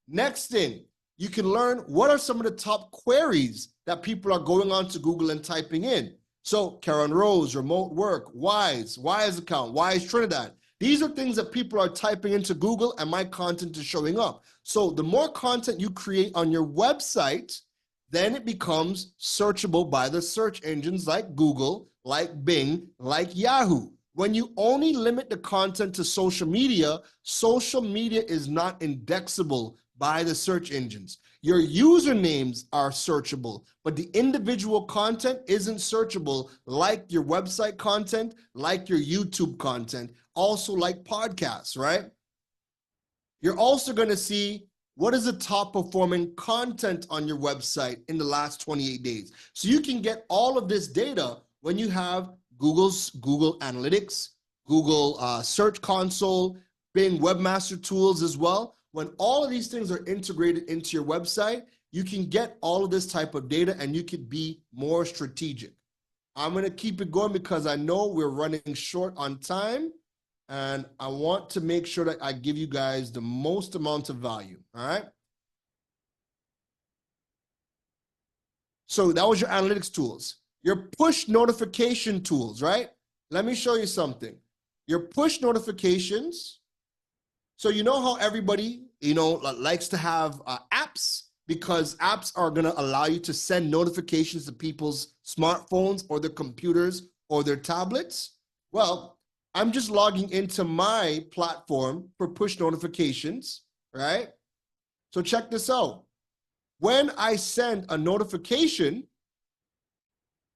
Next thing, you can learn what are some of the top queries that people are going on to Google and typing in. So Keron Rose, remote work, Wise account, Wise Trinidad. These are things that people are typing into Google, and my content is showing up. So the more content you create on your website, then it becomes searchable by the search engines like Google, like Bing, like Yahoo. When you only limit the content to social media is not indexable by the search engines. Your usernames are searchable, but the individual content isn't searchable, like your website content, like your YouTube content, also like podcasts, right? You're also going to see what is the top performing content on your website in the last 28 days. So you can get all of this data when you have Google's Google Analytics, Google Search Console, Bing Webmaster Tools as well. When all of these things are integrated into your website, you can get all of this type of data and you could be more strategic. I'm going to keep it going because I know we're running short on time, and I want to make sure that I give you guys the most amount of value, all right? So that was your analytics tools. Your push notification tools, right? Let me show you something. Your push notifications. So you know how everybody, likes to have apps, because apps are going to allow you to send notifications to people's smartphones or their computers or their tablets. Well, I'm just logging into my platform for push notifications, right? So check this out. When I send a notification,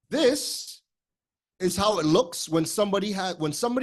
this is how it looks when somebody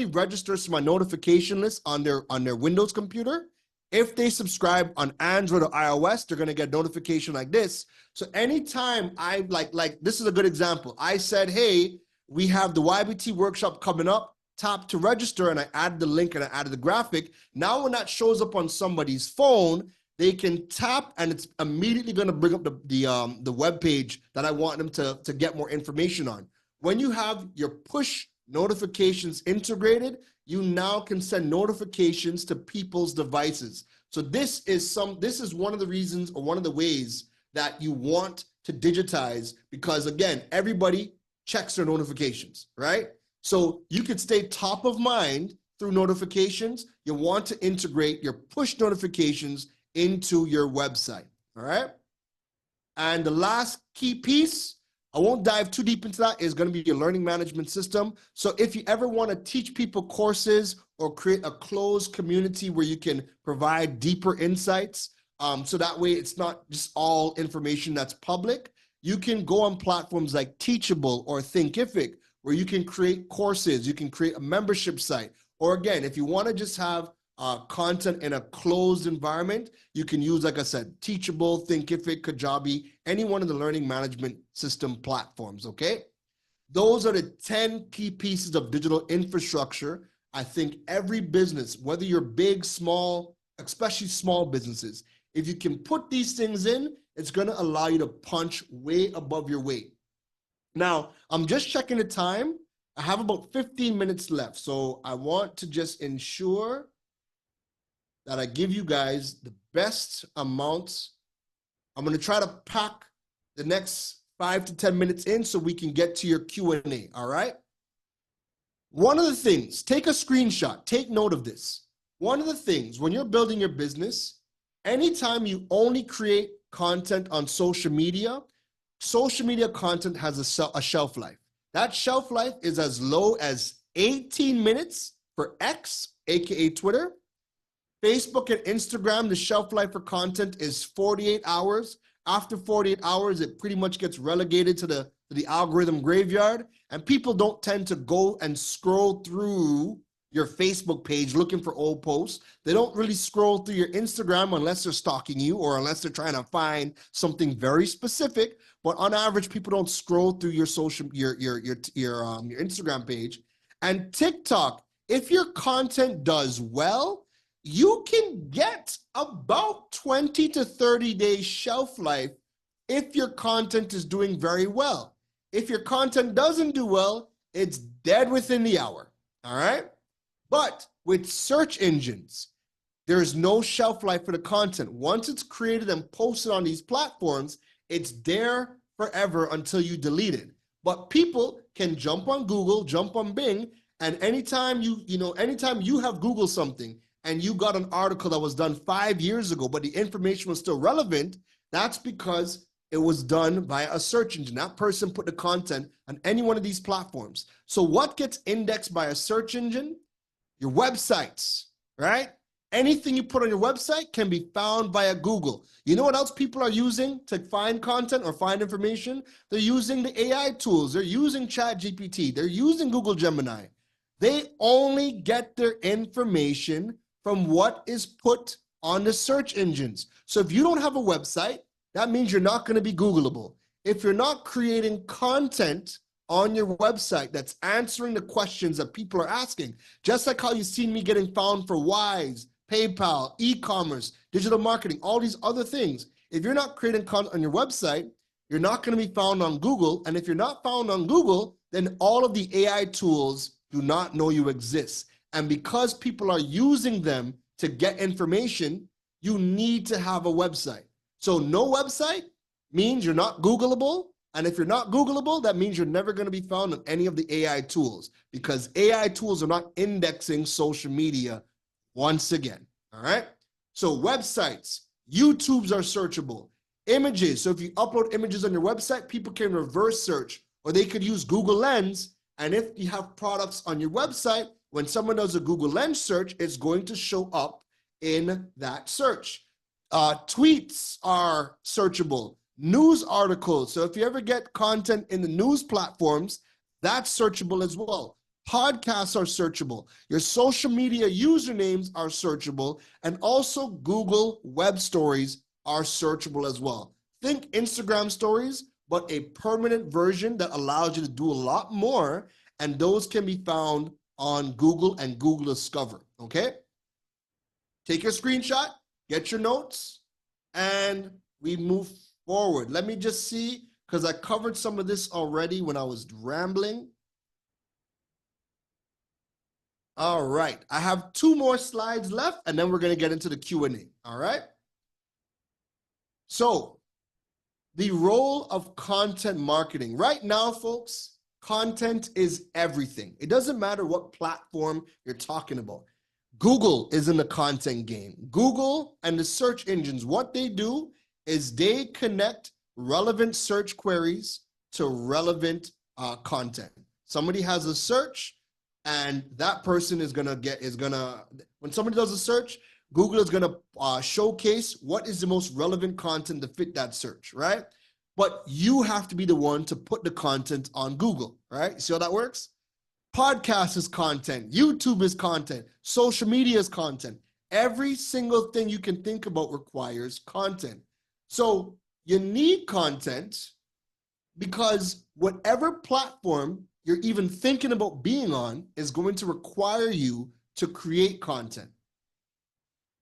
registers to my notification list on their Windows computer. If they subscribe on Android or iOS, they're gonna get notification like this. So anytime I like this is a good example. I said, hey, we have the YBT workshop coming up. Tap to register, and I added the link and I added the graphic. Now when that shows up on somebody's phone, they can tap and it's immediately going to bring up the web page that I want them to get more information on. When you have your push notifications integrated, you now can send notifications to people's devices. So this is one of the reasons, or one of the ways that you want to digitize because, again, everybody checks their notifications, right? So you could stay top of mind through notifications. You want to integrate your push notifications into your website, all right? And the last key piece, I won't dive too deep into that, is going to be your learning management system. So if you ever want to teach people courses or create a closed community where you can provide deeper insights, so that way it's not just all information that's public, you can go on platforms like Teachable or Thinkific, where you can create courses, you can create a membership site. Or again, if you want to just have content in a closed environment, you can use, like I said, Teachable, Thinkific, Kajabi, any one of the learning management system platforms, okay? Those are the 10 key pieces of digital infrastructure. I think every business, whether you're big, small, especially small businesses, if you can put these things in, it's going to allow you to punch way above your weight. Now, I'm just checking the time. I have about 15 minutes left, so I want to just ensure that I give you guys the best amounts. I'm going to try to pack the next 5 to 10 minutes in so we can get to your Q&A, all right? One of the things, take a screenshot, take note of this. One of the things, when you're building your business, anytime you only create content on social media content has a shelf life. That shelf life is as low as 18 minutes for X, aka Twitter. Facebook and Instagram, the shelf life for content is 48 hours. After 48 hours, it pretty much gets relegated to the algorithm graveyard, and people don't tend to go and scroll through your Facebook page looking for old posts. They don't really scroll through your Instagram unless they're stalking you or unless they're trying to find something very specific. But on average, people don't scroll through your Instagram page. And TikTok, if your content does well, you can get about 20 to 30 days shelf life if your content is doing very well. If your content doesn't do well, it's dead within the hour, all right? But with search engines, there is no shelf life for the content. Once it's created and posted on these platforms, it's there forever until you delete it. But people can jump on Google, jump on Bing, and anytime you have Googled something and you got an article that was done 5 years ago, but the information was still relevant, that's because it was done by a search engine. That person put the content on any one of these platforms. So what gets indexed by a search engine? Your websites, right? Anything you put on your website can be found via Google. You know what else people are using to find content or find information? They're using the AI tools. They're using ChatGPT. They're using Google Gemini. They only get their information from what is put on the search engines. So if you don't have a website, that means you're not going to be Googleable. If you're not creating content on your website that's answering the questions that people are asking, just like how you've seen me getting found for Wise, PayPal, e-commerce, digital marketing, all these other things. If you're not creating content on your website, you're not going to be found on Google. And if you're not found on Google, then all of the AI tools do not know you exist. And because people are using them to get information, you need to have a website. So no website means you're not Googleable. And if you're not Googleable, that means you're never going to be found on any of the AI tools, because AI tools are not indexing social media once again, all right? So websites, YouTubes are searchable. Images, so if you upload images on your website, people can reverse search, or they could use Google Lens. And if you have products on your website, when someone does a Google Lens search, it's going to show up in that search. Tweets are searchable. News articles. So if you ever get content in the news platforms, that's searchable as well. Podcasts are searchable. Your social media usernames are searchable. And also Google Web Stories are searchable as well. Think Instagram stories, but a permanent version that allows you to do a lot more. And those can be found on Google and Google Discover, okay? Take your screenshot, get your notes, and we move forward. Let me just see, because I covered some of this already when I was rambling. All right, I have 2 more slides left, and then we're going to get into the Q&A, all right? So The role of content marketing. Right now, folks, content is everything. It doesn't matter what platform you're talking about. Google is in the content game. Google and the search engines, what they do is they connect relevant search queries to relevant content. Somebody has a search, and that person when somebody does a search, Google is going to showcase what is the most relevant content to fit that search, right? But you have to be the one to put the content on Google, right? See how that works? Podcast is content, YouTube is content, social media is content. Every single thing you can think about requires content. So you need content because whatever platform you're even thinking about being on is going to require you to create content.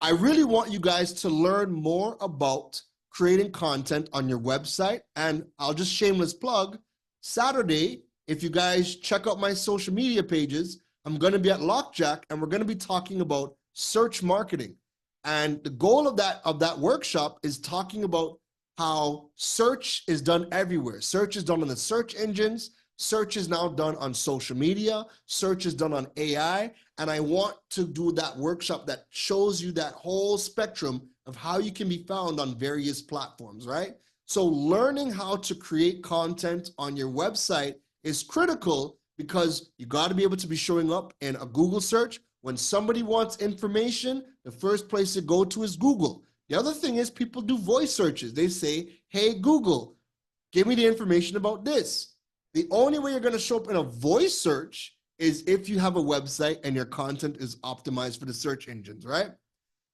I really want you guys to learn more about creating content on your website. And I'll just shameless plug, Saturday, if you guys check out my social media pages, I'm going to be at Lockjack and we're going to be talking about search marketing. And the goal of that workshop is talking about how search is done everywhere. Search is done on the search engines. Search is now done on social media. Search is done on AI. And I want to do that workshop that shows you that whole spectrum of how you can be found on various platforms, right? So learning how to create content on your website is critical because you got to be able to be showing up in a Google search. When somebody wants information, the first place to go to is Google. The other thing is people do voice searches. They say, hey, Google, give me the information about this. The only way you're going to show up in a voice search is if you have a website and your content is optimized for the search engines, right?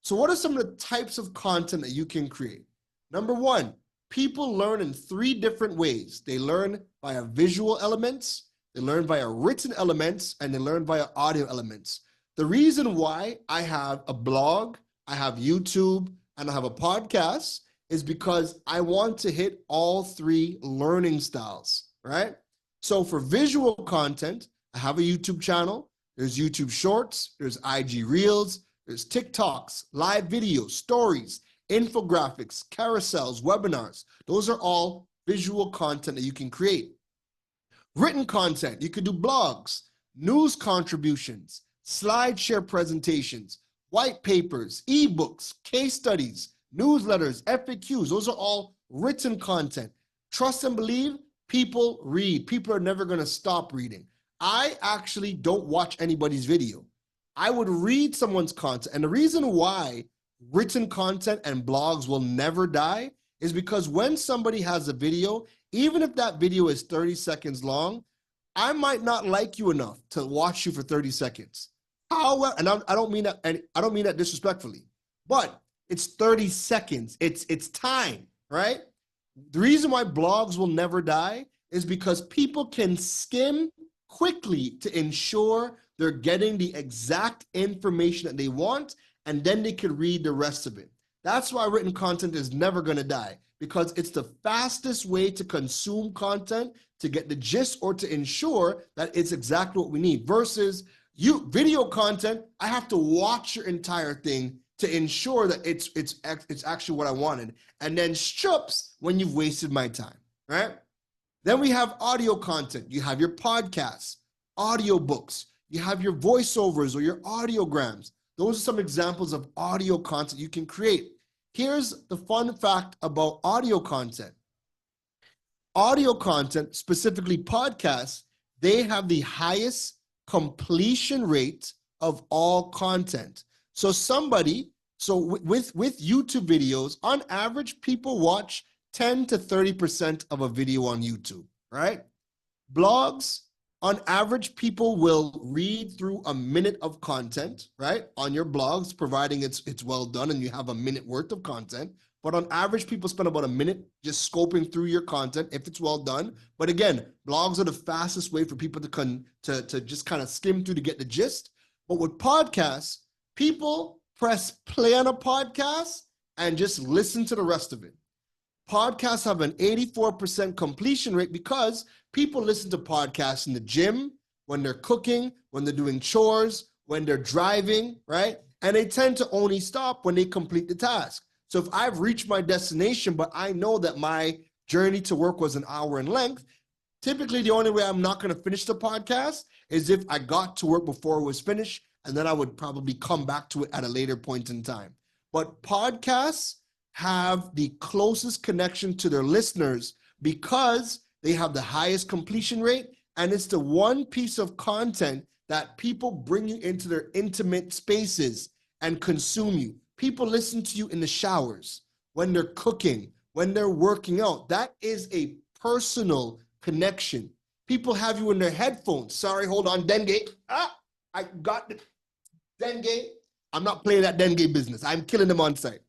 So what are some of the types of content that you can create? Number one, people learn in 3 different ways. They learn via visual elements, they learn via written elements, and they learn via audio elements. The reason why I have a blog, I have YouTube, and I have a podcast is because I want to hit all 3 learning styles, right? So for visual content, I have a YouTube channel. There's YouTube Shorts, there's IG Reels, there's TikToks, live videos, stories, infographics, carousels, webinars. Those are all visual content that you can create. Written content, you could do blogs, news contributions, SlideShare presentations, white papers, ebooks, case studies, newsletters, FAQs. Those are all written content. Trust and believe, people read. People are never going to stop reading. I actually don't watch anybody's video. I would read someone's content. And the reason why written content and blogs will never die is because when somebody has a video, even if that video is 30 seconds long, I might not like you enough to watch you for 30 seconds. However, and I don't mean that disrespectfully, but it's 30 seconds. It's time, right? The reason why blogs will never die is because people can skim quickly to ensure they're getting the exact information that they want, and then they could read the rest of it. That's why written content is never going to die, because it's the fastest way to consume content, to get the gist, or to ensure that it's exactly what we need. Versus video content, I have to watch your entire thing to ensure that it's actually what I wanted. And then shups when you've wasted my time, right? Then we have audio content. You have your podcasts, audio books, you have your voiceovers or your audiograms. Those are some examples of audio content you can create. Here's the fun fact about audio content. Audio content, specifically podcasts, they have the highest completion rate of all content. So with YouTube videos, on average, people watch 10 to 30% of a video on YouTube, right? Blogs, on average, people will read through a minute of content, right? On your blogs, providing it's well done and you have a minute worth of content. But on average, people spend about a minute just scoping through your content if it's well done. But again, blogs are the fastest way for people to just kind of skim through to get the gist. But with podcasts, people press play on a podcast and just listen to the rest of it. Podcasts have an 84% completion rate because people listen to podcasts in the gym, when they're cooking, when they're doing chores, when they're driving, right? And they tend to only stop when they complete the task. So if I've reached my destination, but I know that my journey to work was an hour in length, typically the only way I'm not going to finish the podcast is if I got to work before it was finished, and then I would probably come back to it at a later point in time. But podcasts have the closest connection to their listeners because they have the highest completion rate, and it's the one piece of content that people bring you into their intimate spaces and consume you. People listen to you in the showers, when they're cooking, when they're working out. That is a personal connection. People have you in their headphones. Sorry, hold on, dengue. I got the dengue. I'm not playing that dengue business. I'm killing them on site.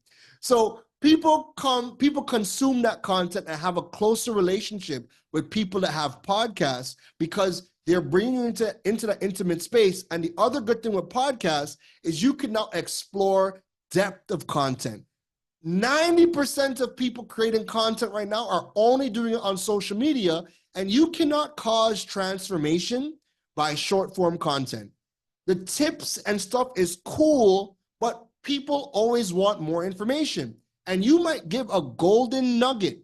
So people consume that content and have a closer relationship with people that have podcasts because they're bringing you into that intimate space. And the other good thing with podcasts is you can now explore depth of content. 90% of people creating content right now are only doing it on social media, and you cannot cause transformation by short form content. The tips and stuff is cool, but people always want more information. And you might give a golden nugget,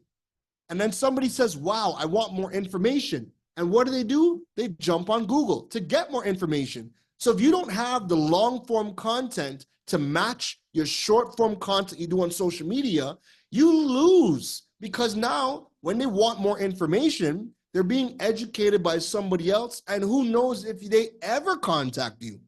and then somebody says, wow, I want more information. And what do? They jump on Google to get more information. So if you don't have the long form content to match your short form content you do on social media, you lose, because now when they want more information, they're being educated by somebody else, and who knows if they ever contact you.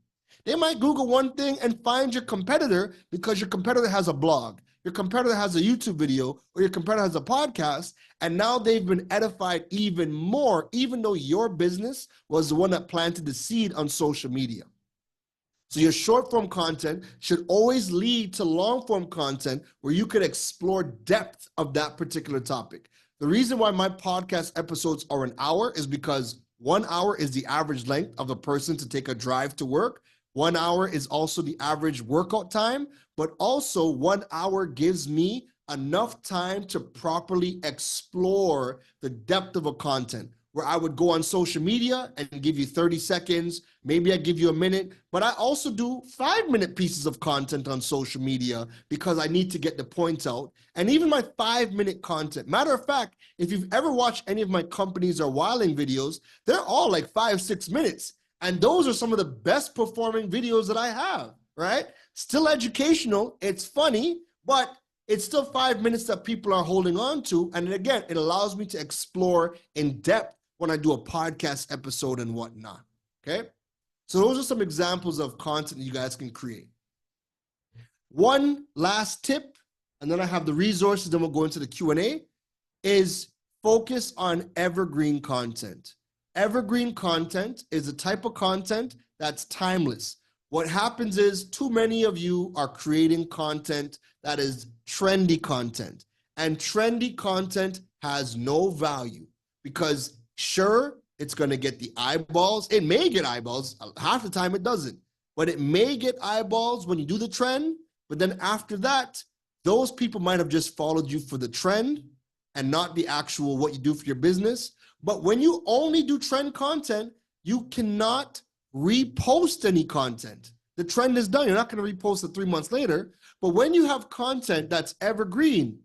They might Google one thing and find your competitor because your competitor has a blog, your competitor has a YouTube video, or your competitor has a podcast, and now they've been edified even more, even though your business was the one that planted the seed on social media. So your short form content should always lead to long form content where you could explore depth of that particular topic. The reason why my podcast episodes are an hour is because 1 hour is the average length of a person to take a drive to work. 1 hour is also the average workout time, but also 1 hour gives me enough time to properly explore the depth of a content, where I would go on social media and give you 30 seconds, maybe I give you a minute, but I also do 5-minute pieces of content on social media because I need to get the points out. And even my 5-minute content, matter of fact, if you've ever watched any of my companies or wilding videos, they're all like 5-6 minutes. And those are some of the best performing videos that I have, right? Still educational, it's funny, but it's still 5 minutes that people are holding on to. And again, it allows me to explore in depth when I do a podcast episode and whatnot, okay? So those are some examples of content you guys can create. One last tip, and then I have the resources, then we'll go into the Q&A, is focus on evergreen content. Evergreen content is a type of content that's timeless. What happens is too many of you are creating content that is trendy content, and trendy content has no value because sure, it's going to get the eyeballs. It may get eyeballs. Half the time it doesn't, but it may get eyeballs when you do the trend. But then after that, those people might have just followed you for the trend and not the actual what you do for your business. But when you only do trend content, you cannot repost any content. The trend is done. You're not going to repost it 3 months later. But when you have content that's evergreen,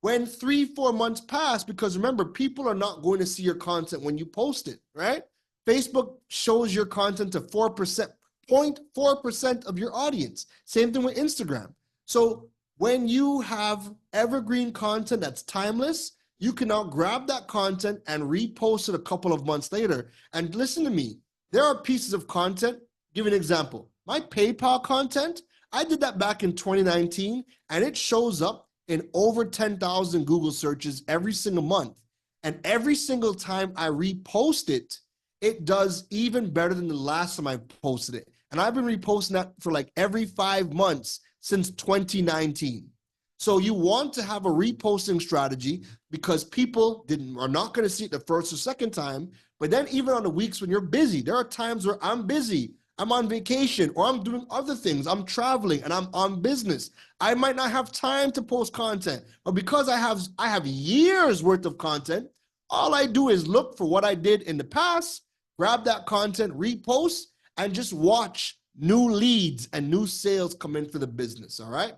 when 3-4 months pass, because remember, people are not going to see your content when you post it, right? Facebook shows your content to 0.4% of your audience. Same thing with Instagram. So when you have evergreen content that's timeless, you can now grab that content and repost it a couple of months later. And listen to me, there are pieces of content. Give an example. My PayPal content, I did that back in 2019, and it shows up in over 10,000 Google searches every single month. And every single time I repost it, it does even better than the last time I posted it. And I've been reposting that for like every 5 months since 2019. So you want to have a reposting strategy because people are not going to see it the first or second time. But then even on the weeks when you're busy, there are times where I'm busy, I'm on vacation, or I'm doing other things, I'm traveling and I'm on business. I might not have time to post content, but because I have years worth of content, all I do is look for what I did in the past, grab that content, repost, and just watch new leads and new sales come in for the business, all right?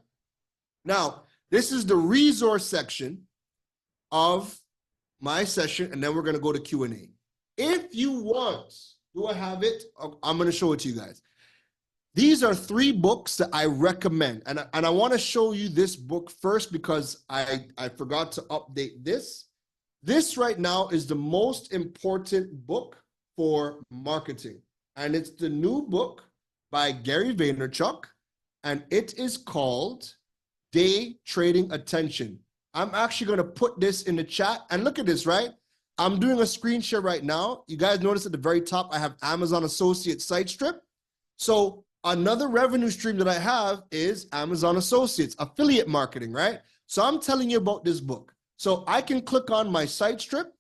Now, this is the resource section of my session, and then we're going to go to Q&A. If you want, do I have it? I'm going to show it to you guys. These are 3 books that I recommend. And I want to show you this book first because I forgot to update this. This right now is the most important book for marketing. And it's the new book by Gary Vaynerchuk. And it is called Day Trading Attention. I'm actually going to put this in the chat. And look at this, right? I'm doing a screen share right now. You guys notice at the very top, I have Amazon Associates site strip. So another revenue stream that I have is Amazon Associates, affiliate marketing, right? So I'm telling you about this book. So I can click on my site strip.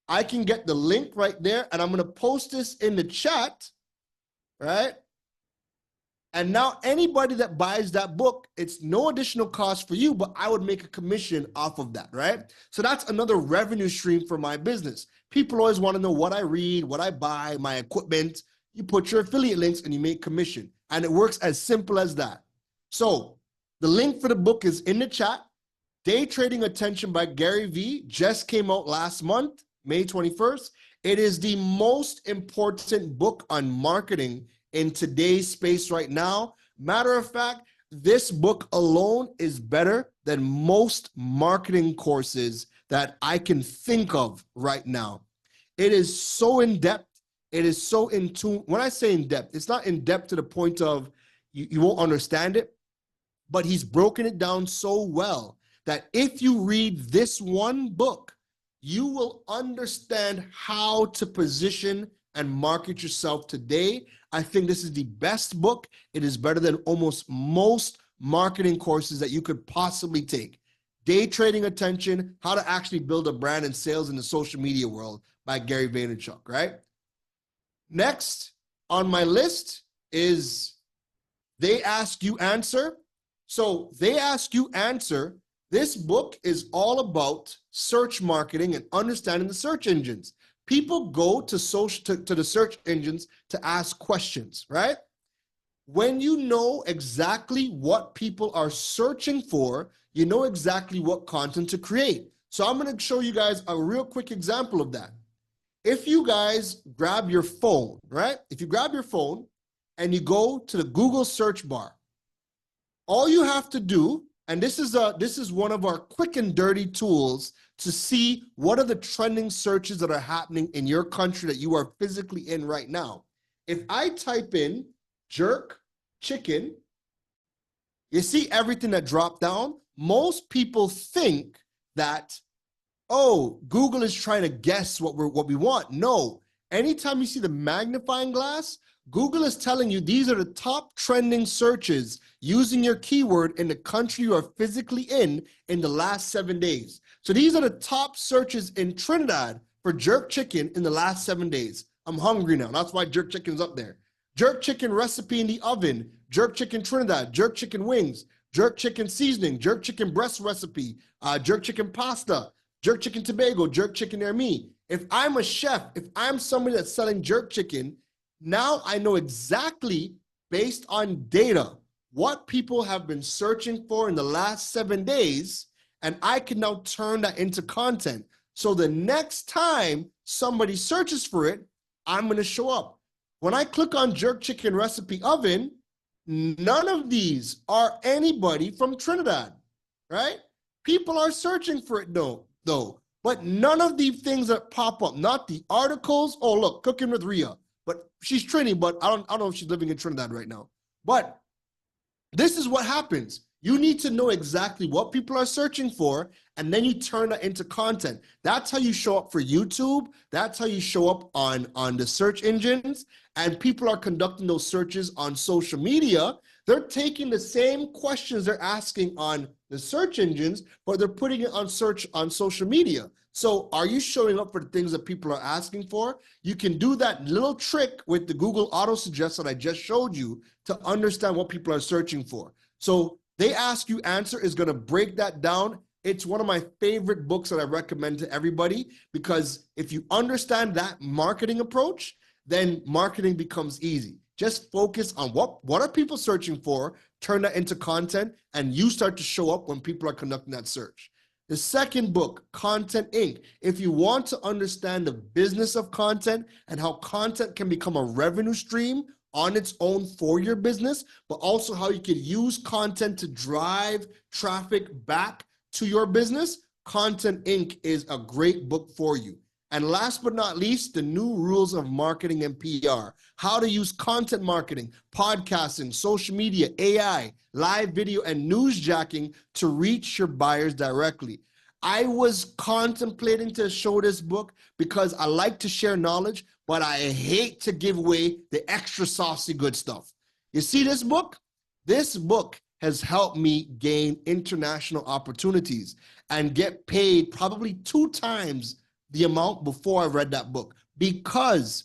I can get the link right there, and I'm going to post this in the chat, right? And now anybody that buys that book, it's no additional cost for you, but I would make a commission off of that, right? So that's another revenue stream for my business. People always want to know what I read, what I buy, my equipment. You put your affiliate links and you make commission. And it works as simple as that. So the link for the book is in the chat. Day Trading Attention by Gary V just came out last month, May 21st. It is the most important book on marketing in today's space right now. Matter of fact, this book alone is better than most marketing courses that I can think of right now. It is so in-depth. It is so in tune. When I say in-depth, it's not in-depth to the point of you won't understand it, but he's broken it down so well that if you read this one book, you will understand how to position and market yourself today. I think this is the best book. It is better than almost most marketing courses that you could possibly take. Day Trading Attention, How to Actually Build a Brand and Sales in the Social Media World by Gary Vaynerchuk, right? Next on my list is They Ask You Answer. So They Ask You Answer, this book is all about search marketing and understanding the search engines. People go to the search engines to ask questions, right? When you know exactly what people are searching for, you know exactly what content to create. So I'm going to show you guys a real quick example of that. If you guys grab your phone, right? If you grab your phone and you go to the Google search bar, all you have to do, and this is one of our quick and dirty tools to see what are the trending searches that are happening in your country that you are physically in right now. If I type in jerk chicken, you see everything that dropped down. Most people think that, oh, Google is trying to guess what we want. No, anytime you see the magnifying glass, Google is telling you these are the top trending searches using your keyword in the country you are physically in the last 7 days. So these are the top searches in Trinidad for jerk chicken in the last 7 days. I'm hungry now. That's why jerk chicken's up there. Jerk chicken recipe in the oven, jerk chicken Trinidad, jerk chicken wings, jerk chicken seasoning, jerk chicken breast recipe, jerk chicken pasta, jerk chicken Tobago, jerk chicken near me. If I'm a chef, if I'm somebody that's selling jerk chicken, now I know exactly, based on data, what people have been searching for in the last 7 days, and I can now turn that into content. So the next time somebody searches for it, I'm going to show up. When I click on jerk chicken recipe oven, none of these are anybody from Trinidad, right? People are searching for it though. But none of the things that pop up, not the articles. Oh, look, cooking with Rhea. But she's Trini, but I don't know if she's living in Trinidad right now. But this is what happens. You need to know exactly what people are searching for, and then you turn that into content. That's how you show up for YouTube. That's how you show up on the search engines. And people are conducting those searches on social media. They're taking the same questions they're asking on the search engines, but they're putting it on search on social media. So are you showing up for the things that people are asking for? You can do that little trick with the Google Auto Suggest that I just showed you to understand what people are searching for. So They Ask You Answer is going to break that down. It's one of my favorite books that I recommend to everybody, because if you understand that marketing approach, then marketing becomes easy. Just focus on what are people searching for, turn that into content, and you start to show up when people are conducting that search. The second book, Content Inc. If you want to understand the business of content and how content can become a revenue stream on its own for your business, but also how you could use content to drive traffic back to your business, Content Inc. is a great book for you. And last but not least, the new rules of marketing and PR, how to use content marketing, podcasting, social media, AI, live video, and newsjacking to reach your buyers directly. I was contemplating to show this book because I like to share knowledge, but I hate to give away the extra saucy good stuff. You see this book? This book has helped me gain international opportunities and get paid probably 2 times the amount before I read that book, because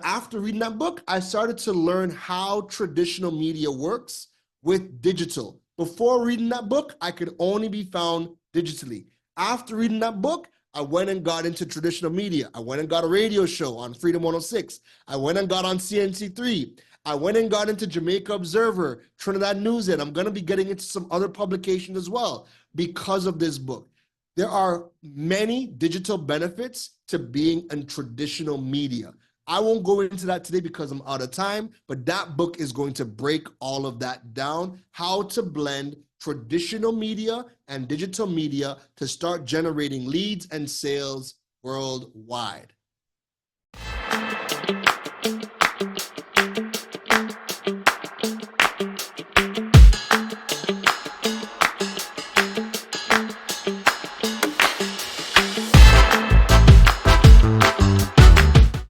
after reading that book, I started to learn how traditional media works with digital. Before reading that book, I could only be found digitally. After reading that book, I went and got into traditional media. I went and got a radio show on Freedom 106. I went and got on CNC3. I went and got into Jamaica Observer, Trinidad Newsday, and I'm going to be getting into some other publications as well because of this book. There are many digital benefits to being in traditional media. I won't go into that today because I'm out of time, but that book is going to break all of that down, how to blend traditional media and digital media to start generating leads and sales worldwide.